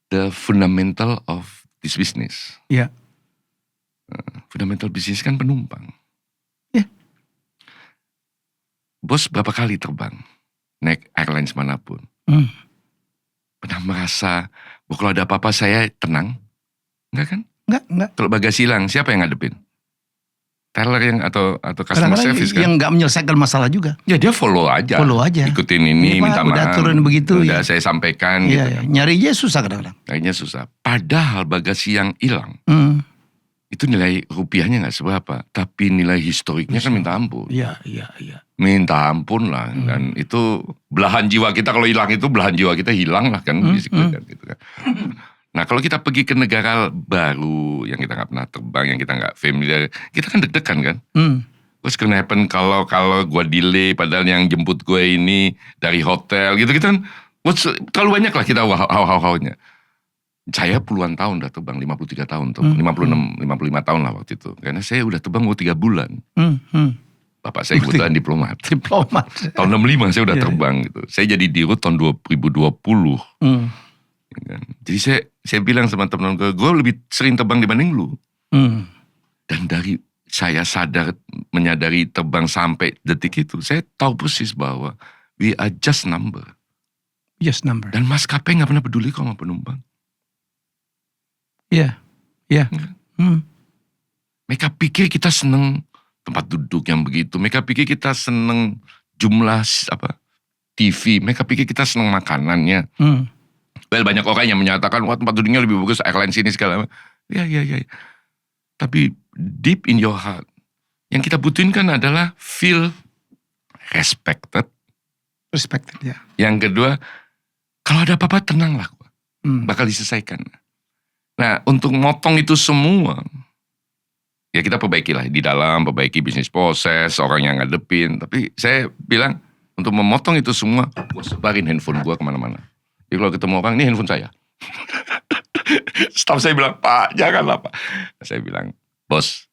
the fundamental of this business. Ya. Fundamental bisnis kan penumpang. Ya. Bos berapa kali terbang naik airlines manapun. Pernah merasa bahwa kalau ada apa-apa saya tenang? Enggak kan? Enggak. Kalau bagasi hilang siapa yang ngadepin? Teller yang atau customer Kadang-kadang service kan? yang nggak menyelesaikan masalah juga. Ya dia follow aja. Ikutin Ikutin ini, minta udah maaf. turun begitu. Udah saya sampaikan gitu Iya, kan. nyarinya susah kadang-kadang. Kayaknya susah. Padahal bagasi yang hilang, itu nilai rupiahnya nggak seberapa. Tapi nilai historiknya kan minta ampun. Iya. Minta ampun lah. Dan itu belahan jiwa kita, kalau hilang itu belahan jiwa kita hilang lah kan. Gitu kan. Nah kalau kita pergi ke negara baru, yang kita nggak pernah terbang, yang kita nggak familiar, kita kan deg-degan kan. What's gonna happen kalau gue delay, padahal yang jemput gue ini dari hotel gitu kan. Terlalu banyak lah kita how-nya. Saya puluhan tahun udah terbang, 53 tahun tuh, 56, 55 tahun lah waktu itu. Karena saya udah terbang 3 bulan. Bapak saya kebetulan diplomat. Tahun 65 saya udah terbang gitu. Saya jadi dirut tahun 2020. Kan. Jadi saya bilang sama teman-teman gue lebih sering terbang dibanding lu. Dan dari saya menyadari terbang sampai detik itu, saya tahu persis bahwa we are just number. Just number. Dan maskapai nggak pernah peduli kok sama penumpang. Iya. Mereka pikir kita seneng tempat duduk yang begitu. Mereka pikir kita seneng jumlah TV. Mereka pikir kita seneng makanannya. Well, banyak orang yang menyatakan, wah tempat duduknya lebih bagus airline sini segala. Ya. Tapi deep in your heart, yang kita butuhin kan adalah feel respected. Respected, ya. Yang kedua, kalau ada apa-apa tenanglah, bakal diselesaikan. Nah, untuk motong itu semua, ya kita perbaikilah di dalam, perbaiki bisnis proses, orang yang ngadepin. Tapi saya bilang, untuk memotong itu semua, gue sebarin handphone gue kemana-mana. Jadi kalau ketemu orang, ini handphone saya. Staff saya bilang, Pak, janganlah Pak. Saya bilang, bos,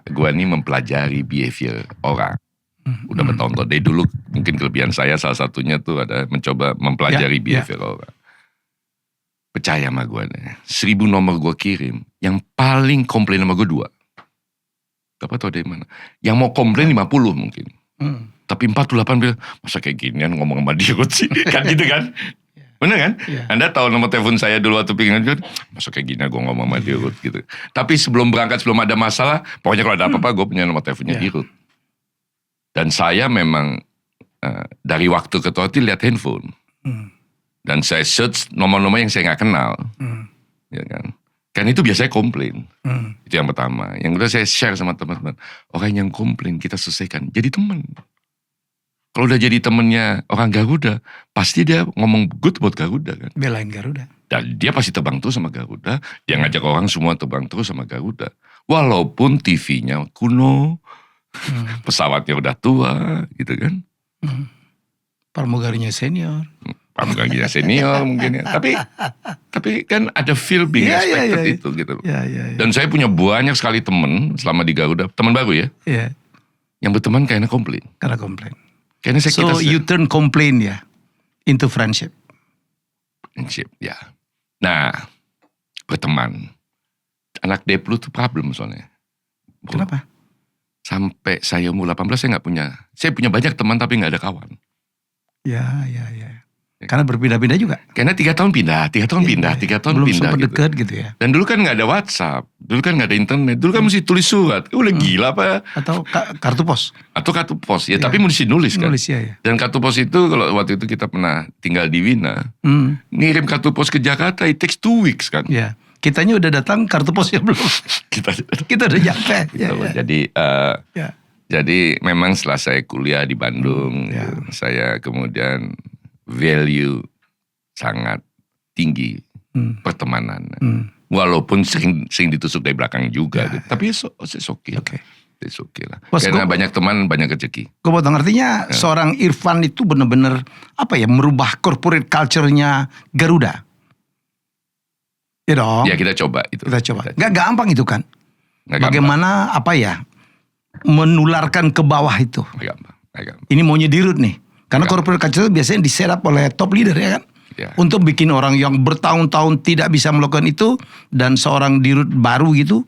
gue ini mempelajari behavior orang. Udah bertahun-tahun. Dari dulu mungkin kelebihan saya salah satunya tuh ada mencoba mempelajari behavior orang. Percaya sama gue deh. 1000 nomor gue kirim, yang paling komplain sama gue 2. Gak tau dari mana. Yang mau komplain 50 mungkin. Tapi 48 bilang, masa kayak ginian ngomong sama dia sih. Kan gitu kan. Bener kan? Yeah. Anda tahu nomor telepon saya dulu waktu pingin kan, masa kayak gini gue ngomong sama Dirut gitu. Tapi sebelum berangkat, sebelum ada masalah, pokoknya kalau ada apa-apa gue punya nomor teleponnya Dirut. Dan saya memang dari waktu ke waktu lihat handphone. Dan saya search nomor-nomor yang saya gak kenal. Ya kan? Kan itu biasanya komplain. Itu yang pertama. Yang kedua saya share sama teman-teman. Orang yang komplain kita selesaikan. Jadi teman. Kalau udah jadi temennya orang Garuda, pasti dia ngomong good buat Garuda kan. Belain Garuda. Dan dia pasti terbang terus sama Garuda. Dia ngajak orang semua terbang terus sama Garuda. Walaupun TV-nya kuno, pesawatnya udah tua gitu kan. Pramugarinya senior. Pramugarinya senior mungkin ya. Tapi kan ada feel being expected itu gitu. Dan saya punya banyak sekali teman selama di Garuda. Teman baru ya. Yang berteman karena komplain. Karena komplain. So you turn complain ya into friendship. Friendship ya. Nah, berteman. Anak Deplu tuh problem soalnya. Kenapa? Sampai saya umur 18 saya nggak punya. Saya punya banyak teman tapi nggak ada kawan. Ya. Karena berpindah-pindah juga. Karena 3 tahun pindah, 3 tahun pindah, 3 tahun belum pindah. Belum sempat gitu. dekat gitu ya. Dan dulu kan nggak ada WhatsApp. Dulu kan nggak ada internet. Dulu kan mesti tulis surat. Udah gila apa? Atau kartu pos. Atau kartu pos. Ya tapi mesti nulis kan. Nulis ya. Dan kartu pos itu kalau waktu itu kita pernah tinggal di Wina. Ngirim kartu pos ke Jakarta, it takes 2 weeks kan. Ya. Kitanya udah datang, kartu posnya belum. Kita udah nyampe. Jadi memang setelah saya kuliah di Bandung, saya kemudian value sangat tinggi pertemanan. Walaupun sering ditusuk dari belakang juga, gitu. Tapi it's okay. It's okay lah. Karena banyak teman, banyak rezeki. Gue potong, artinya seorang Irfan itu benar-benar merubah corporate culture-nya Garuda. Ya dong. Ya kita coba itu. Gak gampang itu kan. Bagaimana menularkan ke bawah itu. Gak gampang. Ini maunya dirut nih. Karena corporate culture itu biasanya diserap oleh top leader ya kan. Untuk bikin orang yang bertahun-tahun tidak bisa melakukan itu, dan seorang dirut baru gitu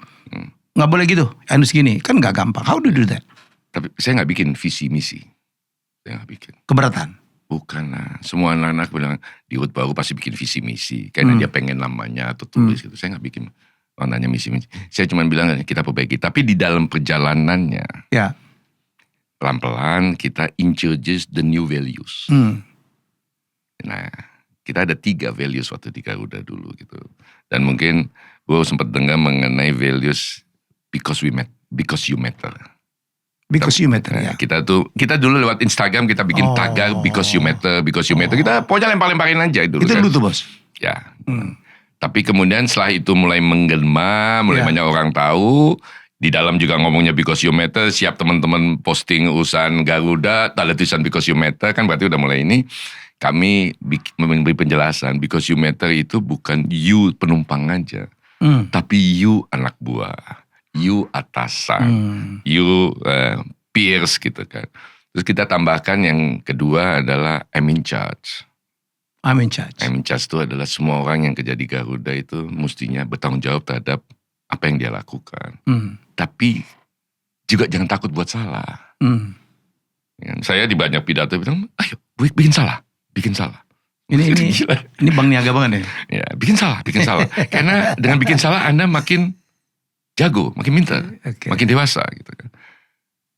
nggak boleh gitu, harus gini, kan nggak gampang. How do you do that? Tapi saya nggak bikin visi misi, saya nggak bikin. Keberatan? Bukan lah, semua anak-anak bilang dirut baru pasti bikin visi misi karena dia pengen namanya atau tulis gitu. Saya nggak bikin nanya misi misi. Saya cuma bilang kita perbaiki, tapi di dalam perjalanannya pelan-pelan kita introduce the new values. Nah, kita ada 3 values waktu di Garuda dulu gitu. Dan mungkin gue sempat dengar mengenai values because you matter. Because you matter. Ya. Kita dulu lewat Instagram kita bikin tagar because you matter. Kita pokoknya lempar-lemparin aja dulu. Itu dulu tuh bos. Ya. Tapi kemudian setelah itu mulai menggema, mulai banyak orang tahu. Di dalam juga ngomongnya because you matter. Siap teman-teman posting urusan Garuda, tanda tulisan because you matter, kan berarti udah mulai ini. Kami memberi penjelasan because you matter itu bukan you penumpang aja, tapi you anak buah, you atasan, you peers gitu kan. Terus kita tambahkan yang kedua adalah I'm in charge. I'm in charge itu adalah semua orang yang kerja di Garuda itu mestinya bertanggung jawab terhadap apa yang dia lakukan. Tapi juga jangan takut buat salah. Saya di banyak pidato bilang, ayo bikin salah. Ini Bang Niaga banget ya. Bikin salah. Karena dengan bikin salah Anda makin jago, makin pintar, makin dewasa gitu kan.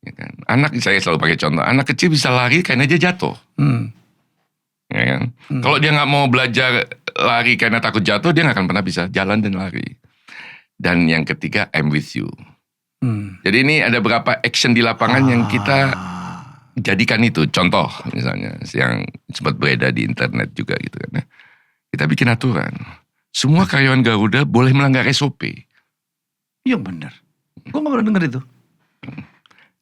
Ya kan. Anak, saya selalu pakai contoh, anak kecil bisa lari karena dia jatuh. Ya kan? Kalau dia nggak mau belajar lari karena takut jatuh, dia nggak akan pernah bisa jalan dan lari. Dan yang ketiga, I'm with you. Jadi ini ada beberapa action di lapangan yang kita jadikan itu. Contoh misalnya yang sempat beredar di internet juga gitu kan. Kita bikin aturan. Semua karyawan Garuda boleh melanggar SOP. Iya benar. Gue gak pernah denger itu.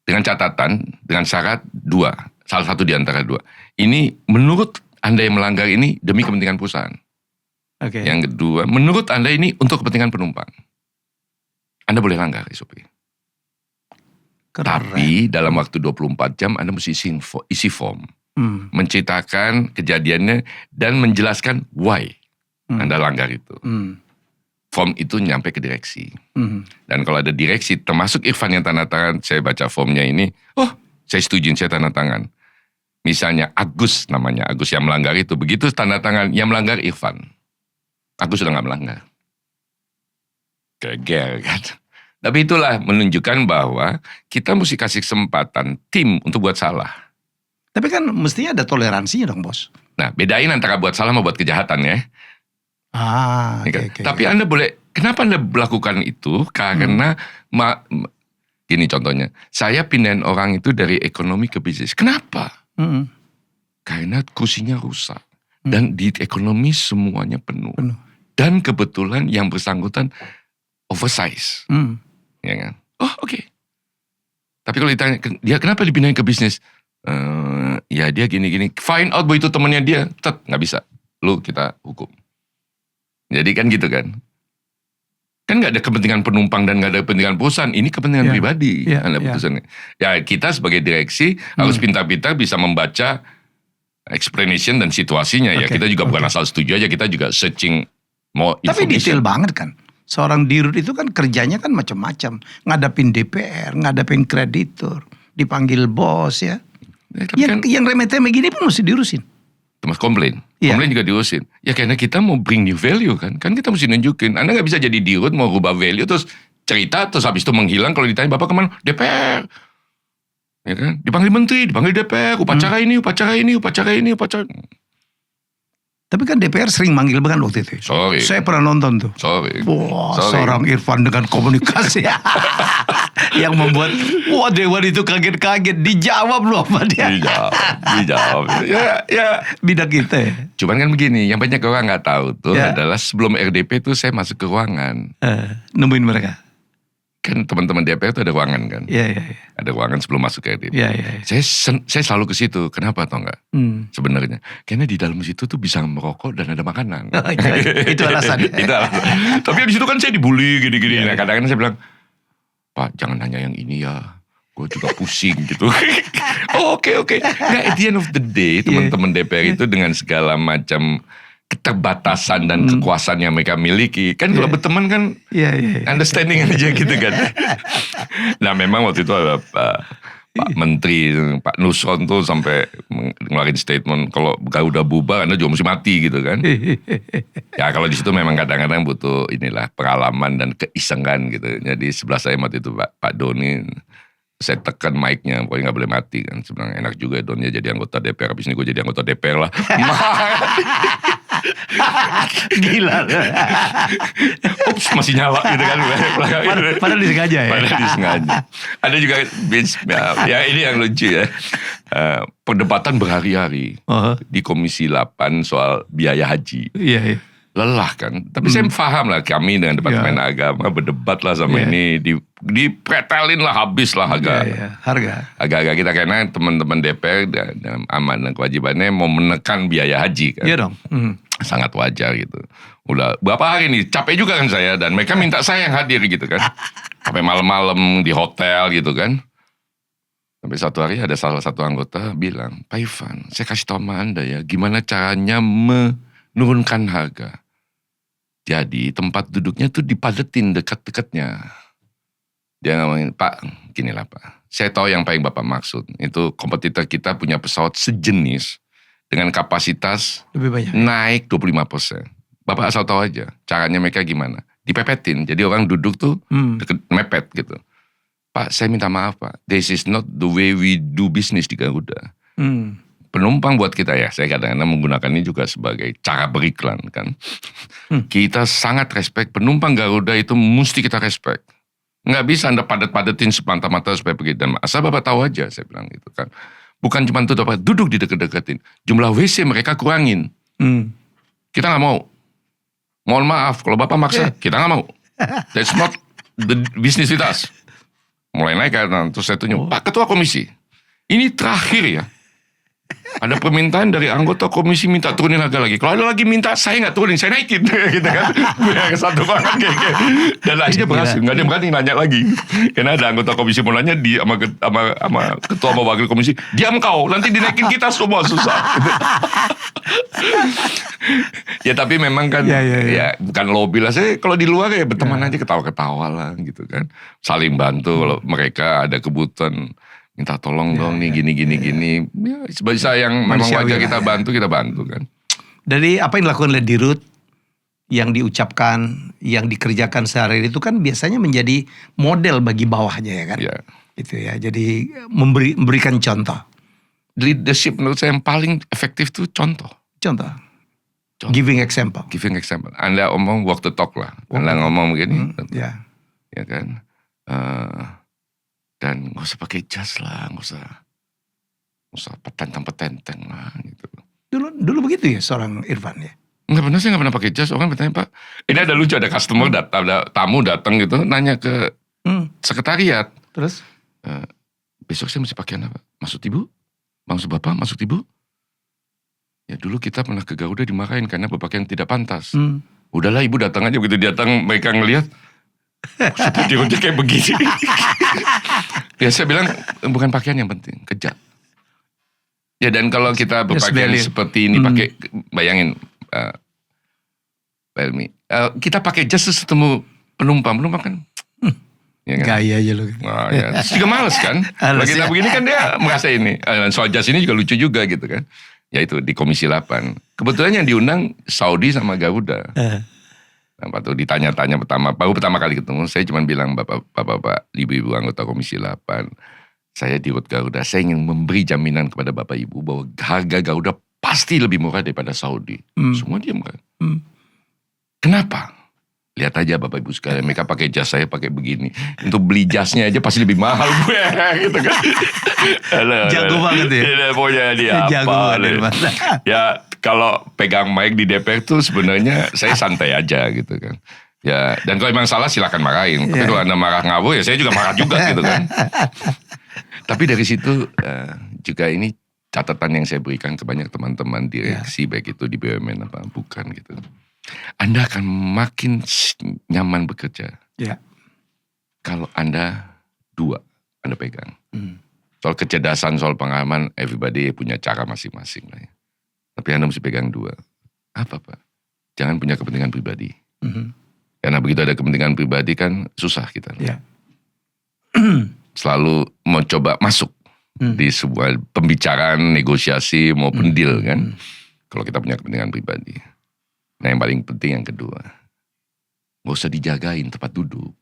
Dengan catatan, dengan syarat 2. Salah satu di antara 2. Ini menurut Anda yang melanggar ini demi kepentingan perusahaan. Yang kedua, menurut Anda ini untuk kepentingan penumpang. Anda boleh langgar SOP. Tapi dalam waktu 24 jam Anda mesti isi form. Menceritakan kejadiannya dan menjelaskan why Anda langgar itu. Form itu nyampe ke direksi. Dan kalau ada direksi, termasuk Irfan yang tanda tangan, saya baca formnya ini, saya setuju, saya tanda tangan. Misalnya Agus namanya, Agus yang melanggar itu. Begitu tanda tangan, yang melanggar Irfan. Agus sudah gak melanggar. Geger kan. Tapi itulah menunjukkan bahwa kita mesti kasih kesempatan tim untuk buat salah. Tapi kan mestinya ada toleransinya dong bos. Nah bedain antara buat salah sama buat kejahatan ya. Tapi Anda boleh, kenapa Anda melakukan itu? Karena, gini contohnya, saya pindahin orang itu dari ekonomi ke bisnis. Kenapa? Karena kursinya rusak. Dan di ekonomi semuanya penuh. Dan kebetulan yang bersangkutan oversize. Ya kan? Oke. Tapi kalau ditanya, dia kenapa dipindahin ke bisnis? Ya dia gini-gini. Find out bahwa itu temannya dia. Nggak bisa. Lu kita hukum. Jadi kan gitu kan. Kan nggak ada kepentingan penumpang dan nggak ada kepentingan perusahaan. Ini kepentingan pribadi. Anda putusannya. Ya kita sebagai direksi harus pintar-pintar bisa membaca explanation dan situasinya. Ya kita juga bukan asal setuju aja. Kita juga searching more information. Tapi detail banget kan. Seorang dirut itu kan kerjanya kan macam-macam. Ngadapin DPR, ngadapin kreditur, dipanggil bos ya. Yang remeh-temeh gini pun mesti diurusin. Termasuk komplain. Komplain juga diurusin. Ya karena kita mau bring new value kan. Kan kita mesti nunjukin. Anda gak bisa jadi dirut mau rubah value terus cerita terus habis itu menghilang. Kalau ditanya Bapak kemana? DPR. Ya kan? Dipanggil menteri, dipanggil DPR, upacara ini. Tapi kan DPR sering manggil bahkan waktu itu. Sorry. Saya pernah nonton tuh. Wah, seorang Irfan dengan komunikasi yang membuat Dewan itu kaget-kaget. Dijawab loh sama dia. Dijawab. Ya. Bidang kita ya. Cuman kan begini, yang banyak orang nggak tahu tuh adalah sebelum RDP tuh saya masuk ke ruangan. Nemuin mereka. Kan teman-teman DPR itu ada ruangan kan. Iya. Ada ruangan sebelum masuk ke RDP. Iya. Saya selalu ke situ. Kenapa tau nggak? Sebenarnya karena di dalam situ tuh bisa merokok dan ada makanan. Itu alasan. Itu alasan. Tapi di situ kan saya dibully gini-gini. Nah, kadang-kadang saya bilang, Pak jangan nanya yang ini ya. Gue juga pusing gitu. Oke. Nah, at the end of the day teman-teman DPR itu dengan segala macam keterbatasan dan kekuasaan yang mereka miliki. Kan kalau berteman kan understanding aja gitu kan. Nah memang waktu itu ada Pak Menteri, Pak Nusron tuh sampai ngeluarin statement kalau Garuda bubar Anda juga mesti mati gitu kan. Ya kalau di situ memang kadang-kadang butuh inilah pengalaman dan keisengan gitu. Jadi sebelah saya waktu itu Pak Doni, saya tekan mic-nya, pokoknya gak boleh mati kan. Sebenarnya enak juga Donnya jadi anggota DPR, habis ini gue jadi anggota DPR lah. Gila. Ups, masih nyala gitu kan. Padahal disengaja ya. Padahal disengaja. Ada juga, ya ini yang lucu ya. Perdebatan berhari-hari di Komisi 8 soal biaya haji. Iya. Lelah kan. Tapi saya paham lah kami dengan Departemen Agama berdebat lah sama ini. Dipretelin lah habis lah harga. Agak-agak kita karena teman-teman DPR dalam amanah dan kewajibannya mau menekan biaya haji kan. Iya dong. Sangat wajar gitu. Udah berapa hari nih capek juga kan saya. Dan mereka minta saya yang hadir gitu kan. Sampai malam-malam di hotel gitu kan. Sampai satu hari ada salah satu anggota bilang, Pak Irfan saya kasih tahu sama Anda ya. Gimana caranya menurunkan harga. Jadi tempat duduknya tuh dipadetin dekat-dekatnya. Dia ngomongin, Pak, gini lah Pak. Saya tahu yang paling Bapak maksud. Itu kompetitor kita punya pesawat sejenis dengan kapasitas lebih banyak. Naik 25%. Bapak asal tahu aja. Caranya mereka gimana. Dipepetin. Jadi orang duduk tuh deket, mepet gitu. Pak, saya minta maaf Pak. This is not the way we do business di Garuda. Penumpang buat kita ya, saya kadang-kadang menggunakan ini juga sebagai cara beriklan kan. Kita sangat respect, penumpang Garuda itu mesti kita respect. Nggak bisa Anda padat-padatin semata-mata supaya begitu. Dan asal Bapak tahu aja, saya bilang gitu kan. Bukan cuma itu dapat duduk di dekat-dekatin. Jumlah WC mereka kurangin. Kita nggak mau. Mohon maaf, kalau Bapak maksa, kita nggak mau. That's not the business with us. Mulai naik kan, terus saya tunjuk, Pak Ketua Komisi, ini terakhir ya. Ada permintaan dari anggota komisi minta turunin harga lagi. Kalau ada lagi minta, saya nggak turunin, saya naikin. Gitu kan. Biar satu banget kayak. Dan akhirnya berhasil. Nggak ada yang berani nanya lagi. Karena ada anggota komisi mau nanya sama ketua sama wakil komisi. Diam kau, nanti dinaikin kita semua susah. Ya tapi memang kan ya bukan lobby lah. Saya kalau di luar ya berteman aja ketawa-ketawa lah gitu kan. Saling bantu kalau mereka ada kebutuhan. Minta tolong dong nih gini. Ya, sebisa yang memang wajar kita bantu kan. Dari apa yang dilakukan oleh Dirut, yang diucapkan, yang dikerjakan sehari itu kan biasanya menjadi model bagi bawahnya ya kan. Ya. Itu ya. Jadi memberikan contoh. Leadership menurut saya yang paling efektif tuh contoh. Giving example. Anda ngomong walk the talk lah. Anda ngomong begini. Ya kan. Dan gak usah pakai jas lah, gak usah petenteng lah gitu. Dulu begitu ya seorang Irfan ya? Saya gak pernah pakai jas. Orang bertanya, Pak, ini ada lucu, ada customer ada tamu datang gitu, nanya ke sekretariat. Terus? Besok saya mesti pakaian apa? Maksud ibu? Maksud bapak? Maksud ibu? Ya dulu kita pernah ke Garuda dimarahin karena berpakaian tidak pantas. Udahlah ibu datang aja, begitu datang mereka ngelihat. Seperti kayak begini. Ya saya bilang bukan pakaian yang penting, kerja. Ya dan kalau kita berpakaian seperti ini pakai, bayangin, kita pakai jas ketemu penumpang kan, ya kan? Gaya aja loh. Nah, ya. Terus juga males kan. Kalau kita begini kan dia merasa ini. Soal jas ini juga lucu juga gitu kan. Ya itu di Komisi 8. Kebetulan yang diundang Saudi sama Garuda. Nah, waktu ditanya-tanya baru pertama kali ketemu, saya cuma bilang bapak-bapak, ibu-ibu anggota Komisi 8, saya di Rut Garuda, saya ingin memberi jaminan kepada bapak ibu bahwa harga Garuda pasti lebih murah daripada Saudi. Semua diam kan. Kenapa? Lihat aja bapak ibu sekalian, mereka pakai jas, saya pakai begini. Untuk beli jasnya aja pasti lebih mahal gue, gitu kan. Jago banget ya. Pokoknya dia Jago apa. banget. Ya kalau pegang mic di DPR tuh sebenarnya saya santai aja gitu kan. Ya, dan kalau memang salah silakan marahin. Tapi kalau Anda marah ngawur ya saya juga marah juga gitu kan. Tapi dari situ juga ini catatan yang saya berikan ke banyak teman-teman direksi baik itu di BUMN apa bukan gitu. Anda akan makin nyaman bekerja. Ya. Kalau Anda Anda pegang. Soal kecerdasan, soal pengalaman, everybody punya cara masing-masing lah ya. Tapi Anda mesti pegang 2. Apa Pak? Jangan punya kepentingan pribadi. Karena begitu ada kepentingan pribadi kan susah kita. Ya. Selalu mau coba masuk di sebuah pembicaraan, negosiasi maupun deal kan. Kalau kita punya kepentingan pribadi. Nah yang paling penting yang kedua, gak usah dijagain tempat duduk.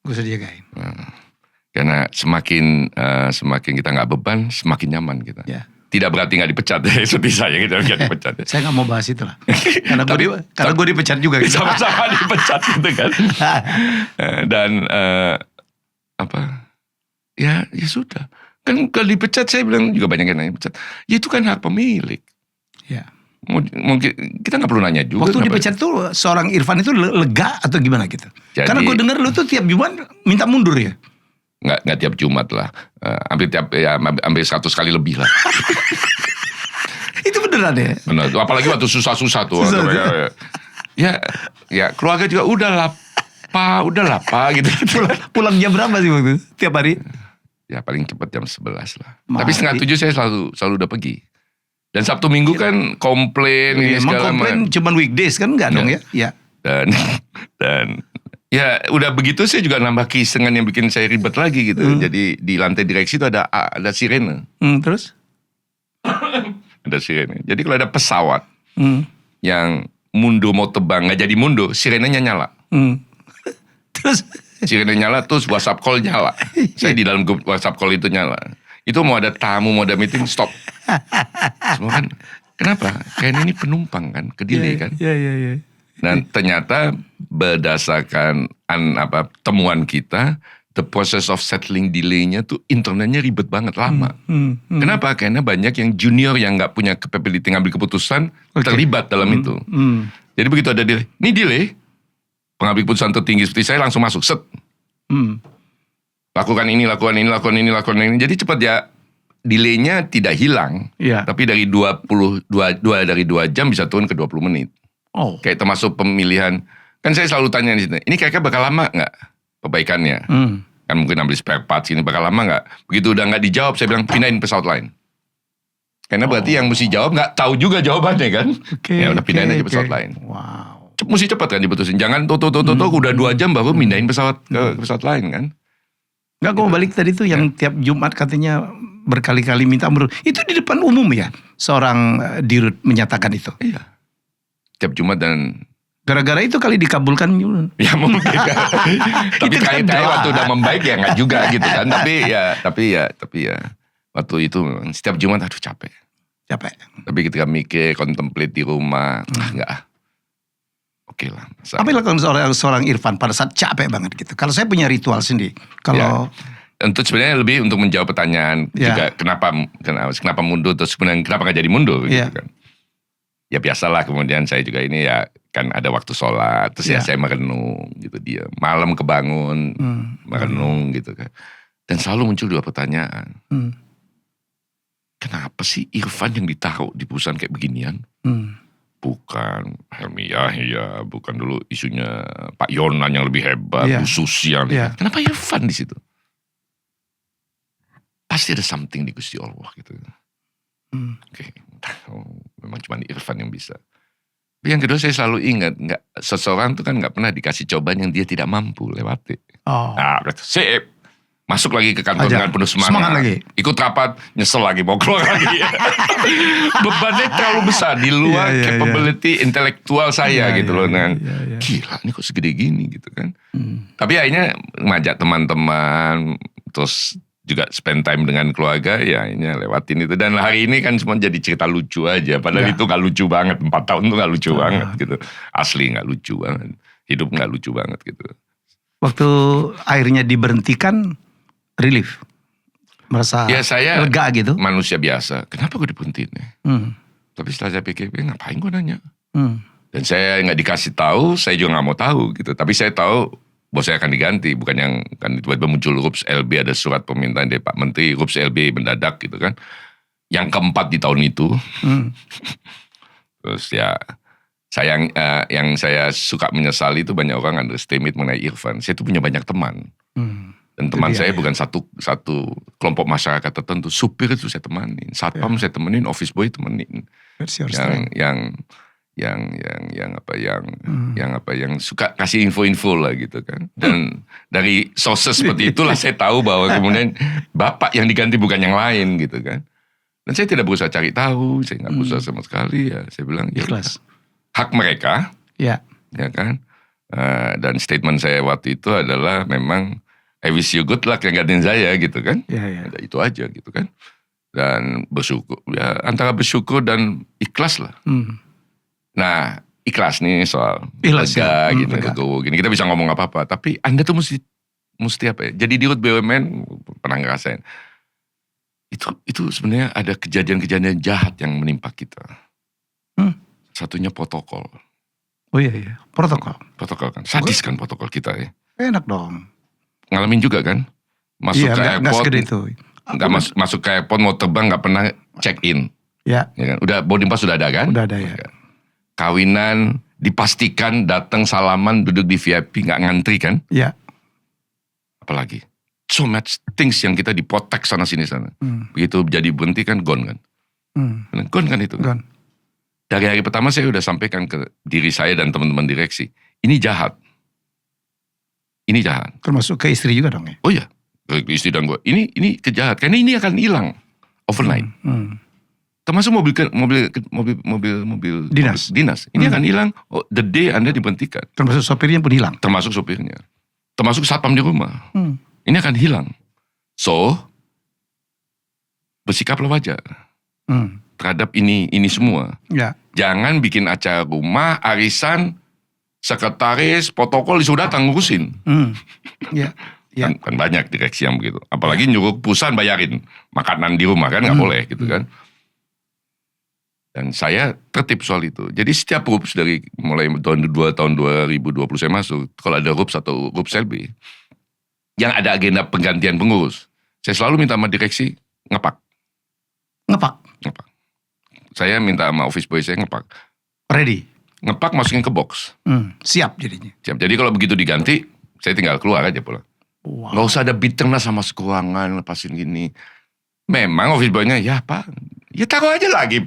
Gak usah dijagain. Nah, karena semakin kita gak beban, semakin nyaman kita. Ya. Tidak berarti gak dipecat ya, seperti saya gitu gak dipecat. Ya. Saya gak mau bahas itu lah. Karena gue dipecat juga. Gitu. Sama-sama dipecat gitu kan. Dan ya sudah. Kan kalau dipecat saya bilang juga banyak yang nanya pecat. Ya itu kan hak pemilik. Ya. Mungkin kita nggak perlu nanya juga. Waktu dipecat tuh seorang Irfan itu lega atau gimana gitu? Jadi, karena gue dengar lu tuh tiap Jumat minta mundur ya? Nggak tiap Jumat lah. Hampir 100 kali lebih lah. Itu beneran ya? Benar. Apalagi waktu susah-susah tuh. Ya keluarga juga udahlah pak gitu. Pulang jam berapa sih waktu itu? Tiap hari? Ya paling cepat jam 11 lah. Tapi 6:30 saya selalu udah pergi. Dan Sabtu Minggu kan komplain ya, segala emang komplain cuman weekdays kan enggak dong ya? Ya. Dan ya udah begitu saya juga nambah kisengan yang bikin saya ribet lagi gitu. Jadi di lantai direksi itu ada sirene. Terus? Ada sirene. Jadi kalau ada pesawat yang mundur mau terbang nggak jadi mundur, sirenenya nyala. Terus? Sirene nyala terus WhatsApp call nyala. Saya di dalam grup WhatsApp call itu nyala. Itu mau ada tamu, mau ada meeting, stop. Semua kan, kenapa? Karena ini penumpang kan, kedelay kan. Iya. Dan ternyata berdasarkan temuan kita, the process of settling delay-nya tuh internetnya ribet banget, lama. Kenapa? Karena banyak yang junior yang nggak punya capability ngambil keputusan terlibat dalam itu. Jadi begitu ada delay, ini delay, pengambil keputusan tertinggi seperti saya langsung masuk, set. Lakukan ini. Jadi cepat ya, delay-nya tidak hilang. Iya. Tapi dari 2 jam bisa turun ke 20 menit. Oh. Kayak termasuk pemilihan. Kan saya selalu tanya di sini, ini kira-kira bakal lama nggak perbaikannya? Kan mungkin ambil spare parts ini bakal lama nggak? Begitu udah nggak dijawab, saya bilang pindahin pesawat lain. Karena berarti yang mesti jawab nggak tahu juga jawabannya kan? Ya udah pindahin aja pesawat lain. Wow. Mesti cepat kan diputusin. Jangan udah 2 jam baru pindahin pesawat ke pesawat lain kan? Enggak, gue balik tadi tuh yang tiap Jumat katanya berkali-kali minta mundur. Itu di depan umum ya? Seorang dirut menyatakan itu? Iya. Tiap Jumat dan... Gara-gara itu kali dikabulkan. Ya mungkin. Tapi kayak waktu udah membaik ya nggak juga gitu kan. Tapi ya. Waktu itu setiap Jumat aduh capek. Tapi ketika mikir, contemplate di rumah, enggak. Oke lah. Apa yang dilakukan seorang Irfan pada saat capek banget gitu? Kalau saya punya ritual sendiri. Kalau untuk sebenarnya lebih untuk menjawab pertanyaan juga kenapa mundur, terus kemudian kenapa nggak jadi mundur gitu kan? Ya biasalah, kemudian saya juga ini ya kan ada waktu sholat, terus ya saya merenung gitu, dia malam kebangun merenung gitu kan, dan selalu muncul 2 pertanyaan. Kenapa sih Irfan yang ditaruh di perusahaan kayak beginian? Bukan Helmi Yahya, bukan dulu isunya Pak Yonan yang lebih hebat, Bu Susi yang kenapa Irfan di situ? Pasti ada something di Gusti Allah gitu. Oke. Memang cuma Irfan yang bisa. Tapi yang kedua saya selalu ingat, seseorang tuh kan nggak pernah dikasih cobaan yang dia tidak mampu lewati. Nah, sip. Masuk lagi ke kantor Aja. dengan penuh semangat. Semangat lagi. Ikut rapat, nyesel lagi, mau keluar lagi. Bebannya terlalu besar di luar Iya, iya, capability intelektual saya Iya, gitu iya, loh. iya, Dan iya. gila ini kok segede gini gitu kan. Tapi akhirnya ngajak teman-teman, terus juga spend time dengan keluarga, ya ini lewatin itu. Dan hari ini kan cuma jadi cerita lucu aja. Padahal Ya. itu gak lucu banget. 4 tahun itu gak lucu banget gitu. Asli gak lucu banget. Hidup gak lucu banget gitu. Waktu akhirnya diberhentikan, relief, merasa Ya saya lega gitu. manusia biasa. Kenapa gue diberhentiin ya? Tapi setelah saya pikir, ngapain gue nanya? Dan saya nggak dikasih tahu, saya juga nggak mau tahu gitu. Tapi saya tahu bahwa saya akan diganti. Bukan yang kan tiba-tiba muncul RUPS LB, ada surat permintaan dari Pak Menteri, RUPS LB mendadak gitu kan. Yang keempat di tahun itu. Terus ya, yang saya suka menyesali itu banyak orang underestimate mengenai Irfan. Saya tuh punya banyak teman. Dan teman saya bukan satu kelompok masyarakat tertentu. Supir itu saya temenin, satpam saya temenin, office boy temenin. Yang suka kasih info-info lah gitu kan. Dan dari sources seperti itulah saya tahu bahwa kemudian bapak yang diganti bukan yang lain gitu kan. Dan saya tidak berusaha cari tahu, saya nggak berusaha sama sekali ya. Saya bilang ya Ikhlas. hak mereka, Ya. ya kan. Dan statement saya waktu itu adalah memang I wish you good luck yang gantiin saya gitu kan. Ya. Ada itu aja gitu kan. Dan bersyukur, ya antara bersyukur dan ikhlas lah. Nah ikhlas nih soal Ikhlas, lega ya. gini, Lega. legowo gini. Kita bisa ngomong apa-apa. Tapi Anda tuh mesti apa ya. Jadi di BUMN pernah ngerasain. Itu sebenarnya ada kejadian-kejadian jahat yang menimpa kita. Satunya protokol. Oh iya. Protokol. Protokol kan. Sadis kan protokol kita ya. Enak dong. Ngalamin juga kan. Masuk Iya, ke nggak airport. segede itu. Nggak masuk ke airport mau terbang nggak pernah check in. Ya. Ya kan? Udah boarding pass sudah ada kan? Udah ada ya. Kawinan dipastikan datang salaman duduk di VIP nggak ngantri kan? Ya. Apalagi so much things yang kita dipotek sana sini sana. Begitu jadi berhenti kan gone kan? Gone kan itu. Gone. Dari hari pertama saya udah sampaikan ke diri saya dan teman-teman direksi. Ini jahat. Ini jahat. Termasuk ke istri juga dong ya. Oh iya. Istri dan gue. Ini kejahat. Karena ini akan hilang overnight. Termasuk mobil Dinas. Ini akan hilang the day Anda diberhentikan. Termasuk sopirnya pun hilang. Termasuk sopirnya. Termasuk satpam di rumah. Ini akan hilang. So, bersikaplah wajar terhadap ini semua. Ya. Jangan bikin acara rumah, arisan, sekretaris, protokol disuruh datang ngurusin. Ya. Ya. Kan banyak direksi yang begitu. Apalagi nyuruh perusahaan bayarin makanan di rumah kan nggak boleh gitu kan. Dan saya tertib soal itu. Jadi setiap RUPS dari mulai tahun 2020 saya masuk, kalau ada RUPS atau RUPS LB, yang ada agenda penggantian pengurus, saya selalu minta sama direksi ngepak. Saya minta sama office boy saya ngepak. Ready. Ngepak masukin ke box. Siap jadinya. Siap. Jadi kalau begitu diganti, saya tinggal keluar aja pulang. Wow. Gak usah ada bitterness sama sekurangan, lepasin gini. Memang office boy-nya, ya Pak, ya taruh aja lagi.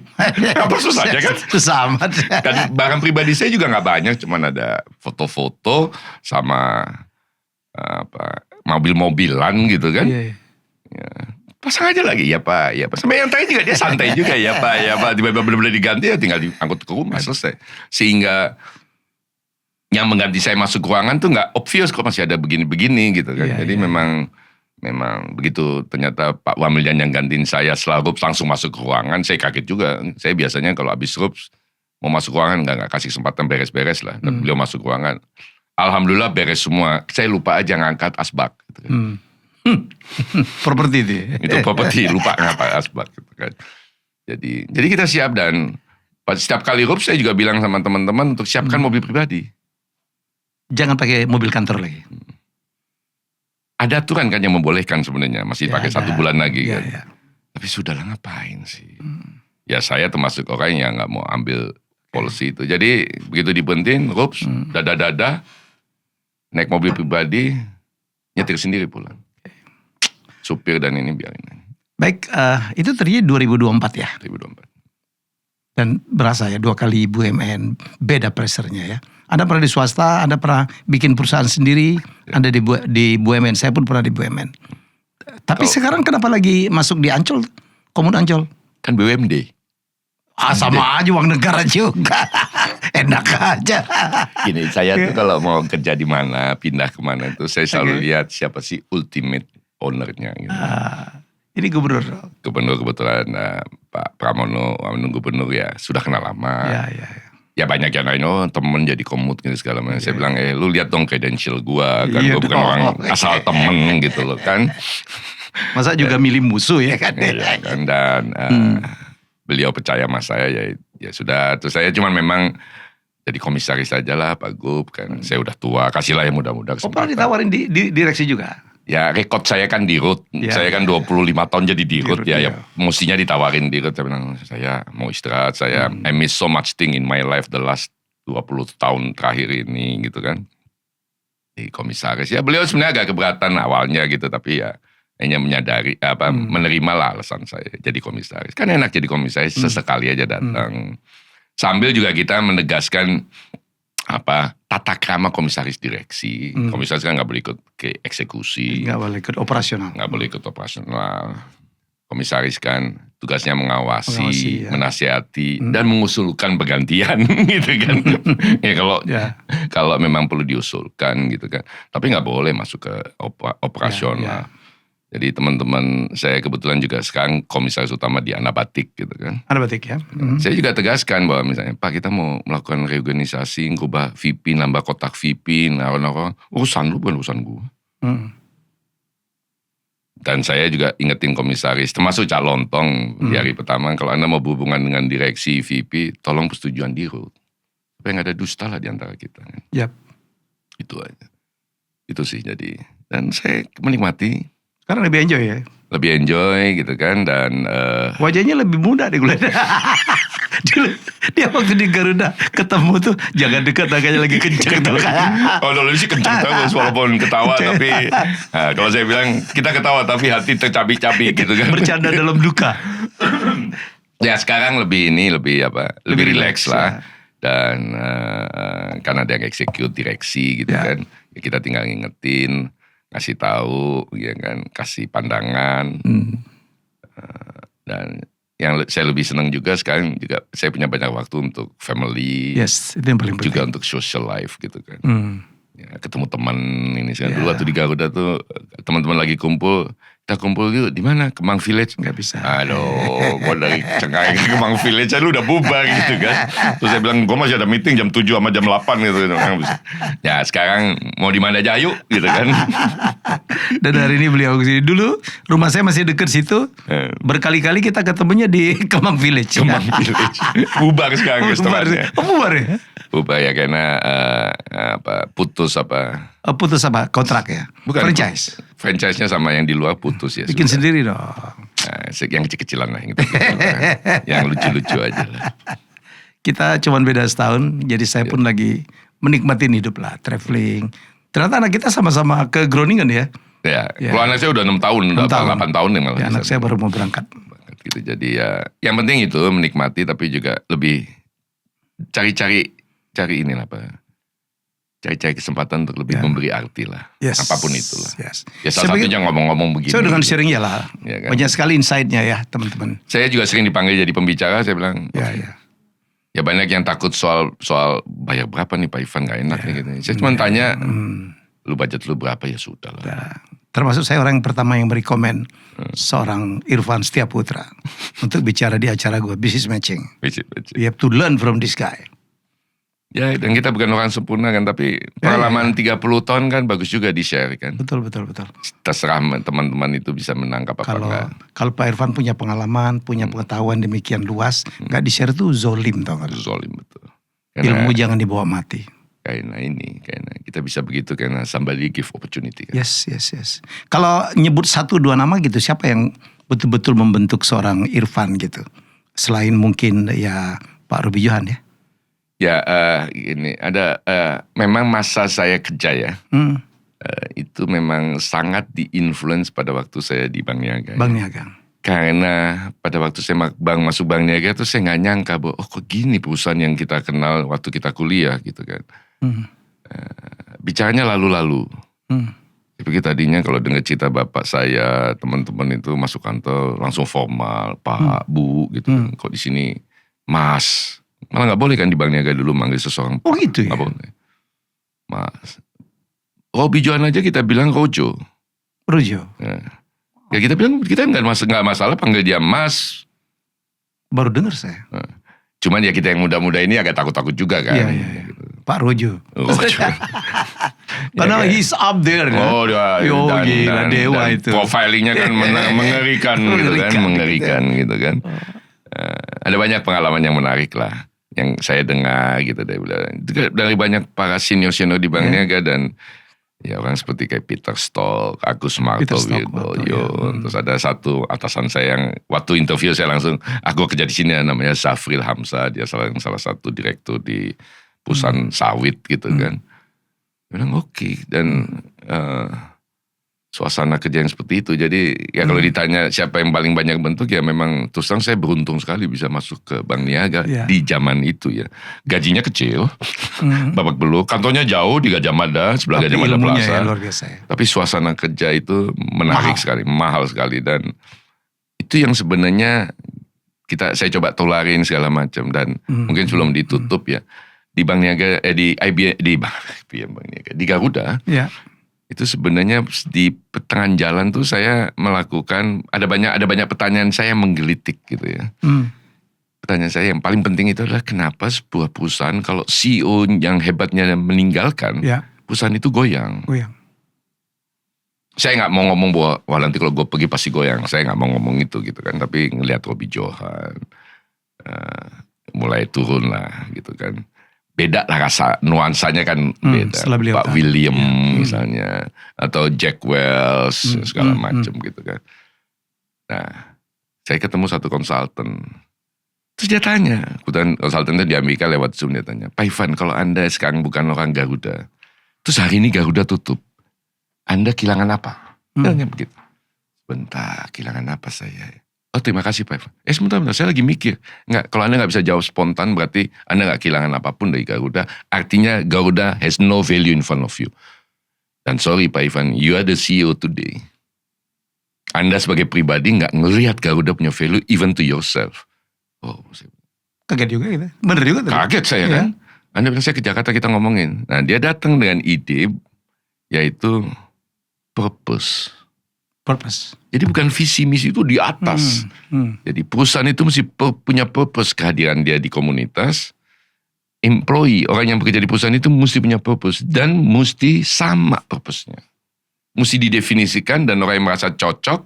Apa susah aja kan? Susah amat. Dan barang pribadi saya juga gak banyak, cuman ada foto-foto sama mobil-mobilan gitu kan. Iya. Ya, pasang aja lagi, ya Pak, ya Pak. Sampai yang tadi juga dia santai juga, ya Pak, ya Pak. Tiba-tiba benar-benar diganti, ya tinggal diangkut ke rumah, selesai. Sehingga yang mengganti saya masuk ruangan tuh gak obvious kok masih ada begini-begini gitu kan. Iya, Jadi iya. memang begitu ternyata Pak Wamiljan yang gantiin saya setelah RUPS langsung masuk ke ruangan, saya kaget juga. Saya biasanya kalau habis RUPS mau masuk ruangan nggak kasih kesempatan beres-beres lah. Dan beliau masuk ruangan, alhamdulillah beres semua. Saya lupa aja ngangkat asbak. Gitu kan. Properti itu. Itu properti, lupa ngangkat asbak. Gitu kan. Jadi kita siap, dan setiap kali RUPS saya juga bilang sama teman-teman untuk siapkan mobil pribadi. Jangan pakai mobil kantor lagi. Ada aturan kan yang membolehkan sebenarnya, masih Ya, pakai ada. 1 bulan lagi Ya, kan. ya. Tapi sudahlah ngapain sih. Ya saya termasuk orang yang gak mau ambil policy itu. Jadi begitu dibentin, RUPS, dada-dada, naik mobil pribadi, nyetir sendiri pulang. Supir dan ini biarin aja. Baik, itu terjadi 2024 ya. 2024. Dan berasa ya 2 kali BUMN, beda pressure-nya ya. Anda pernah di swasta, Anda pernah bikin perusahaan sendiri, Anda di BUMN, saya pun pernah di BUMN. Tapi sekarang kenapa lagi masuk di Ancol, Komun Ancol? Kan BUMD. Sama aja uang negara juga. Enak aja. Gini, saya tuh kalau mau kerja di mana, pindah kemana itu saya selalu lihat siapa sih ultimate ownernya. Gitu. Ini gubernur. Gubernur kebetulan Pak Pramono, gubernur ya sudah kenal lama. Ya. Ya banyak yang lain, temen jadi komut gitu segala macam. Saya bilang, lu lihat dong credential gua, kan gua bukan orang asal temen gitu loh kan. Masa juga milih musuh ya kan. Iya kan, dan beliau percaya sama saya ya sudah. Terus saya cuman memang jadi komisaris saja lah Pak Gub kan. Saya udah tua, kasihlah yang muda-muda Pernah kesempatan. ditawarin di direksi juga? Ya rekod saya kan di Rut. Saya kan 25 tahun jadi di Rut ya. Mestinya ditawarin di Rut. Saya bilang saya mau istirahat. I miss so much thing in my life the last 20 tahun terakhir ini gitu kan. Di komisaris. Ya beliau sebenarnya agak keberatan awalnya gitu. Tapi ya hanya menyadari menerima lah alasan saya jadi komisaris. Kan enak jadi komisaris, sesekali aja datang. Sambil juga kita menegaskan tata krama komisaris direksi. Komisaris kan nggak boleh ikut ke eksekusi, nggak boleh ikut operasional, Komisaris kan tugasnya mengawasi ya. Menasihati dan mengusulkan pergantian gitu kan. Kalau memang perlu diusulkan gitu kan. Tapi nggak boleh masuk ke operasional. Jadi teman-teman saya kebetulan juga sekarang komisaris utama di Anabatik gitu kan. Anabatik ya. Saya juga tegaskan bahwa misalnya Pak kita mau melakukan reorganisasi, ngubah VP, nambah kotak VP, urusan lu bukan urusan gue. Dan saya juga ingetin komisaris, termasuk Cak Lontong di hari pertama, kalau Anda mau berhubungan dengan direksi VP, tolong persetujuan di Rut. Supaya nggak ada dusta lah di antara kita. Kan? Yap. Itu aja. Itu sih jadi. Dan saya menikmati. Karena lebih enjoy ya? Lebih enjoy gitu kan dan... wajahnya lebih muda deh gue lihat. Dia waktu di Garuda ketemu tuh jangan dekat agaknya lagi kenceng tuh. Dulu sih kenceng terus walaupun ketawa tapi... kalau saya bilang kita ketawa tapi hati tercabik-cabik gitu kan. Bercanda dalam duka. Ya sekarang lebih relax lah. Dan karena ada yang execute direksi gitu kan. Ya, kita tinggal ngingetin. Kasih tahu, ya kan, kasih pandangan, dan yang saya lebih senang juga sekarang juga saya punya banyak waktu untuk family, yes, itu yang paling penting. Juga untuk social life gitu kan, ya, ketemu teman ini sekarang dulu waktu di Garuda tuh teman-teman lagi kumpul. Kita kumpul yuk di mana? Kemang Village. Nggak bisa. Aduh, gue dari Cengkareng ke Kemang Village lu udah bubar gitu kan. Terus saya bilang gue masih ada meeting jam 7 sama jam 8 gitu. Ya sekarang mau di mana aja yuk gitu kan. Dan hari ini beliau kesini. Dulu rumah saya masih deket situ. Berkali-kali kita ketemunya di Kemang Village. Kemang Village. Bubar sekarang restorannya. Bubar ya? Bubar ya karena putus kontrak ya? Bukan. Franchise. Franchise-nya sama yang di luar putus ya. Bikin sudah. sendiri dong. Yang kecil-kecilan lah. Yang lucu-lucu aja lah. Kita cuman beda setahun. Jadi saya pun lagi menikmatin hidup lah. Traveling. Ternyata anak kita sama-sama ke Groningen ya. Ya. Kalau anak saya udah 6 tahun. 8 tahun ya malah. Ya, anak saya baru mau berangkat. Gitu. Jadi ya. Yang penting itu menikmati tapi juga lebih cari-cari inilah Pak. Cari-cari kesempatan untuk lebih memberi arti lah. Yes. Apapun itulah. Yes. Ya salah satunya ngomong-ngomong begini. Saya dengan sharing ya lah. Ya kan? Banyak sekali insight-nya ya teman-teman. Saya juga sering dipanggil jadi pembicara. Saya bilang. Ya banyak yang takut soal bayar berapa nih Pak Ivan. Gak enak nih gitu. Saya cuma tanya. Lu budget lu berapa ya sudah lah. Nah, termasuk saya orang yang pertama yang beri komen. Seorang Irfan Setiaputra. Untuk bicara di acara gue. Business Matching. We have to learn from this guy. Ya dan kita bukan orang sempurna kan. Tapi pengalaman 30 tahun kan bagus juga di-share kan. Betul. Terserah teman-teman itu bisa menangkap apa enggak. Kalau Pak Irfan punya pengalaman, punya pengetahuan demikian luas. Gak di-share tuh zolim tau gak? Zolim betul. Karena, ilmu jangan dibawa mati. Karena kita bisa begitu karena somebody give opportunity kan. Yes. Kalau nyebut 1-2 nama gitu. Siapa yang betul-betul membentuk seorang Irfan gitu? Selain mungkin ya Pak Ruby Johan ya. Ya, ini ada memang masa saya kerja ya, itu memang sangat di-influence pada waktu saya di Bank Niaga. Bank Niaga. Karena pada waktu saya masuk Bank Niaga itu saya nggak nyangka bahwa kok gini perusahaan yang kita kenal waktu kita kuliah gitu kan. Bicaranya lalu-lalu. Saya pikir tadinya kalau dengar cerita bapak saya, teman-teman itu masuk kantor langsung formal, Pak, Bu gitu. Kok di sini Mas, malah nggak boleh kan di Bank Niaga dulu manggil seseorang. Oh gitu ya? Nggak boleh. Mas, Robi Johan aja kita bilang Rojo. Rojo. Ya kita bilang kita nggak masalah panggil dia Mas. Baru dengar saya. Cuman ya kita yang muda-muda ini agak takut-takut juga kan. Iya. Pak Rojo. Rojo. Karena he's up there kan. Oh dia gila dewa dan itu. Profilingnya kan mengerikan gitu kan. Ada banyak pengalaman yang menarik lah yang saya dengar gitu dari banyak para senior di Bank Niaga dan ya orang seperti kayak Peter Stock, Agus Marto gitu. Terus ada satu atasan saya yang waktu interview saya langsung aku kerja di sini namanya Zafril Hamzah, dia salah satu direktur di perusahaan sawit gitu kan. Bilang oke. Dan suasana kerja yang seperti itu. Jadi ya kalau ditanya siapa yang paling banyak bentuk ya memang terus terang saya beruntung sekali bisa masuk ke Bank Niaga di zaman itu ya. Gajinya kecil, babak belur, kantornya jauh di Gajah Mada, sebelah Gajah Mada Plaza. Ya, luar biasa ya. Tapi suasana kerja itu menarik sekali, mahal sekali dan itu yang sebenarnya saya coba tularin segala macam dan mungkin sebelum ditutup ya di Bank Niaga di Bank Niaga di Garuda. Ya. Itu sebenarnya di pertengahan jalan tuh saya melakukan ada banyak pertanyaan saya menggelitik gitu ya. Pertanyaan saya yang paling penting itu adalah kenapa sebuah perusahaan kalau CEO yang hebatnya meninggalkan, perusahaan itu goyang. Saya nggak mau ngomong bahwa wah nanti kalau gue pergi pasti goyang. Saya nggak mau ngomong itu gitu kan. Tapi ngelihat Robi Johan mulai turun lah gitu kan. Beda lah rasa nuansanya kan beda. Pak William misalnya atau Jack Welch segala macam gitu kan. Nah, saya ketemu satu konsultan. Terus dia tanya, kebetulan konsultannya di Amerika lewat Zoom dia tanya, Pak Ivan kalau Anda sekarang bukan orang Garuda, terus hari ini Garuda tutup, Anda kehilangan apa? Dia begitu. Bentar, kehilangan apa saya? Oh terima kasih Pak Ivan. Sebentar, saya lagi mikir. Enggak, kalau Anda gak bisa jawab spontan berarti Anda gak kehilangan apapun dari Garuda. Artinya Garuda has no value in front of you. Dan sorry Pak Ivan, you are the CEO today. Anda sebagai pribadi gak ngelihat Garuda punya value even to yourself. Oh, kaget juga gitu. Bener juga tadi. Kaget saya kan. Anda bilang saya ke Jakarta kita ngomongin. Nah dia datang dengan ide yaitu purpose. Jadi bukan visi misi itu di atas. Jadi perusahaan itu mesti punya purpose kehadiran dia di komunitas. Employee, orang yang bekerja di perusahaan itu mesti punya purpose. Dan mesti sama purpose-nya. Mesti didefinisikan dan orang yang merasa cocok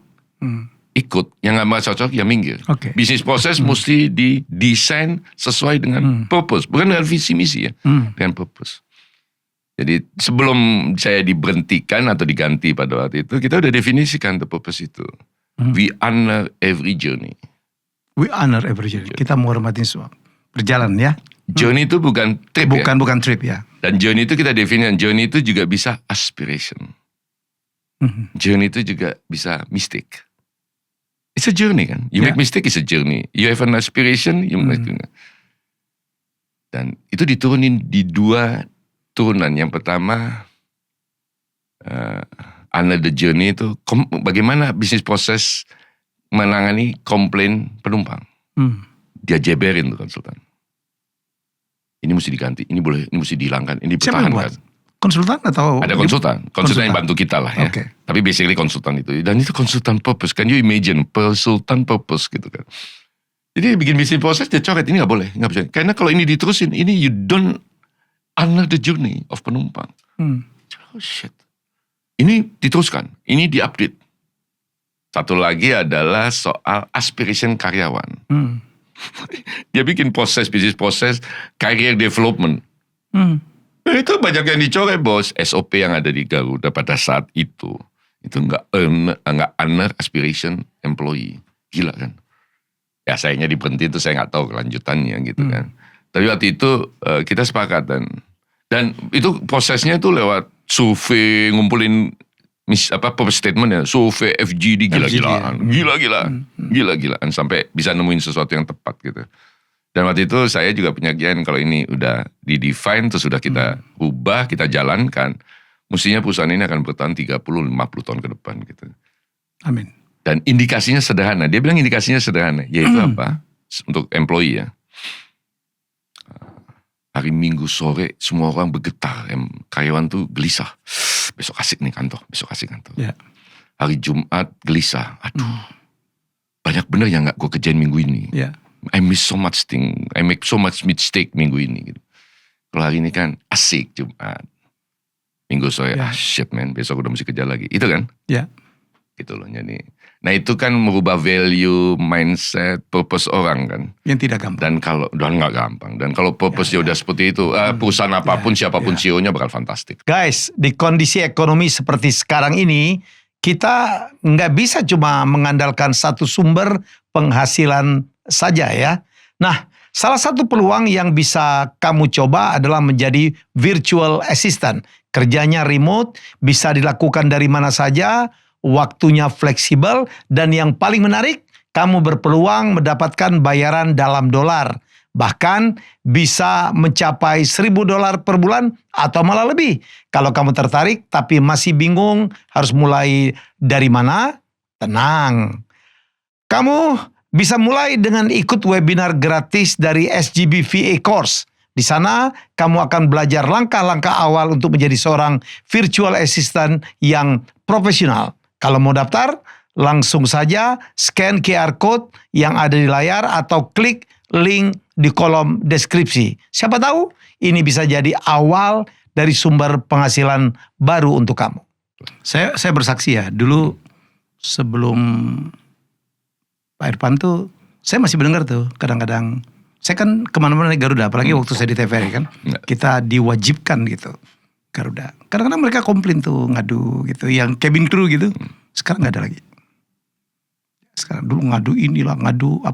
ikut. Yang gak merasa cocok ya minggir. Bisnis proses mesti didesain sesuai dengan purpose. Bukan dengan visi misi ya. Dengan purpose. Jadi sebelum saya diberhentikan atau diganti pada waktu itu, kita udah definisikan the purpose itu. We honor every journey. Kita menghormati semua. Berjalan ya. Journey itu bukan trip bukan trip ya. Dan journey itu kita definisikan. Journey itu juga bisa aspiration. Journey itu juga bisa mistake. It's a journey kan. You make mistake, it's a journey. You have an aspiration, you make it. Dan itu diturunin di dua turunan. Yang pertama, honor the journey itu bagaimana bisnis proses menangani komplain penumpang. Dia jeberin tuh konsultan. Ini mesti diganti, ini mesti dihilangkan, ini dipertahankan. Konsultan atau? Ada konsultan yang bantu kita lah ya. Tapi basically konsultan itu. Dan itu konsultan purpose. Can you imagine? Konsultan purpose gitu kan. Jadi bikin bisnis proses dia coret, ini gak boleh. Gak bisa. Karena kalau ini diterusin, ini you don't honor the journey of penumpang. Oh shit. Ini diteruskan, ini diupdate. Satu lagi adalah soal aspiration karyawan. Dia bikin bisnis proses, career development. Itu banyak yang dicoret bos. SOP yang ada di Garuda pada saat itu nggak honor aspiration employee. Gila kan? Ya sayangnya diberhenti itu saya nggak tahu kelanjutannya gitu kan. Tapi waktu itu kita sepakat dan itu prosesnya itu lewat survei ngumpulin purpose statement ya, survei FGD gila-gilaan sampai bisa nemuin sesuatu yang tepat gitu. Dan waktu itu saya juga punya kian kalau ini udah di-define terus sudah kita ubah, kita jalankan. mestinya perusahaan ini akan bertahan 30-50 tahun ke depan gitu. Amin. Dan indikasinya sederhana. Dia bilang indikasinya sederhana. Yaitu apa? Untuk employee ya. Hari Minggu sore semua orang bergetar. Karyawan tuh gelisah. Besok asik nih kantor. Besok asik kantor. Ya. Hari Jumat gelisah. Aduh. Banyak bener yang gak gue kerjain minggu ini. Ya. I miss so much thing. I make so much mistake minggu ini. Gitu. Kalau hari ini kan asik Jumat. Minggu sore, shit man. Besok udah mesti kerja lagi. Itu kan? Ya. Gitu loh. Jadi, nah itu kan merubah value, mindset, purpose orang kan. Yang tidak gampang. Dan kalau nggak gampang. Dan kalau purpose-nya udah seperti itu, perusahaan apapun, siapapun CEO-nya bakal fantastik. Guys, di kondisi ekonomi seperti sekarang ini, kita nggak bisa cuma mengandalkan satu sumber penghasilan saja ya. Nah, salah satu peluang yang bisa kamu coba adalah menjadi virtual assistant. Kerjanya remote, bisa dilakukan dari mana saja, waktunya fleksibel, dan yang paling menarik, kamu berpeluang mendapatkan bayaran dalam dolar. Bahkan bisa mencapai $1.000 per bulan atau malah lebih. Kalau kamu tertarik tapi masih bingung harus mulai dari mana, tenang. Kamu bisa mulai dengan ikut webinar gratis dari SGB VA Course. Di sana kamu akan belajar langkah-langkah awal untuk menjadi seorang virtual assistant yang profesional. Kalau mau daftar, langsung saja scan QR code yang ada di layar atau klik link di kolom deskripsi. Siapa tahu ini bisa jadi awal dari sumber penghasilan baru untuk kamu. Saya bersaksi ya, dulu sebelum Pak Irfan tuh, saya masih mendengar tuh kadang-kadang. Saya kan kemana-mana naik Garuda, apalagi waktu saya di TVRI kan, kita diwajibkan gitu Garuda. Kadang-kadang mereka komplain tuh, ngadu gitu, yang cabin crew gitu. Sekarang nggak ada lagi. Sekarang dulu ngadu inilah, ngadu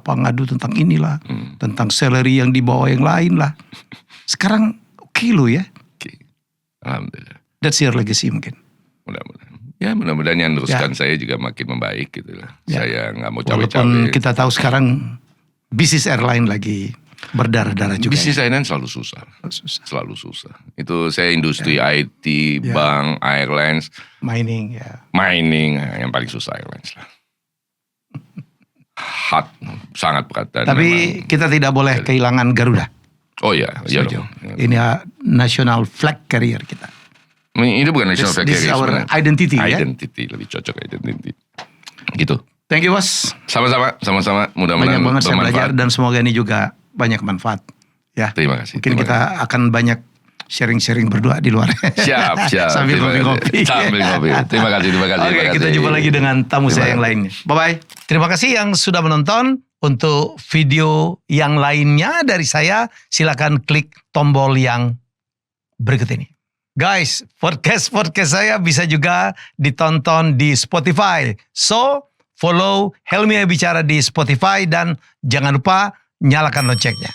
tentang inilah, tentang salary yang di bawah yang lain lah. Sekarang oke lo ya. Alhamdulillah. That's your legacy mungkin. Mudah-mudahan. Ya mudah-mudahan yang teruskan saya juga makin membaik gitu lah. Ya. Saya nggak mau Walaupun cawe-cawe. kita tahu sekarang bisnis airline lagi berdarah-darah juga. Bisnis ya. airline selalu susah. Susah. Selalu susah. Itu saya industri IT, bank, airlines. Mining ya. Mining, yang paling susah airlines lah. Hard, sangat berat. Dan Tapi memang, kita tidak boleh kehilangan Garuda. oh iya, iya Setuju. dong. Ini national flag carrier kita. Ini bukan national flag This is carrier our sebenarnya. identity ya. Identity, lebih cocok identity. Gitu. Thank you bos. Sama-sama. Mudah-mudahan Banyak banget saya bermanfaat. belajar dan semoga ini juga banyak manfaat. Ya. Terima kasih. Mungkin terima kita akan banyak sharing-sharing berdua di luar. Siap. Sambil Terima kasih. ngopi-ngopi. Sambil ngopi. Terima kasih. Oke, kita jumpa lagi dengan tamu saya yang lainnya. Bye-bye. Terima kasih yang sudah menonton. Untuk video yang lainnya dari saya, silakan klik tombol yang berikut ini. Guys, podcast saya bisa juga ditonton di Spotify. So, follow Helmi Bicara di Spotify dan jangan lupa nyalakan loncengnya.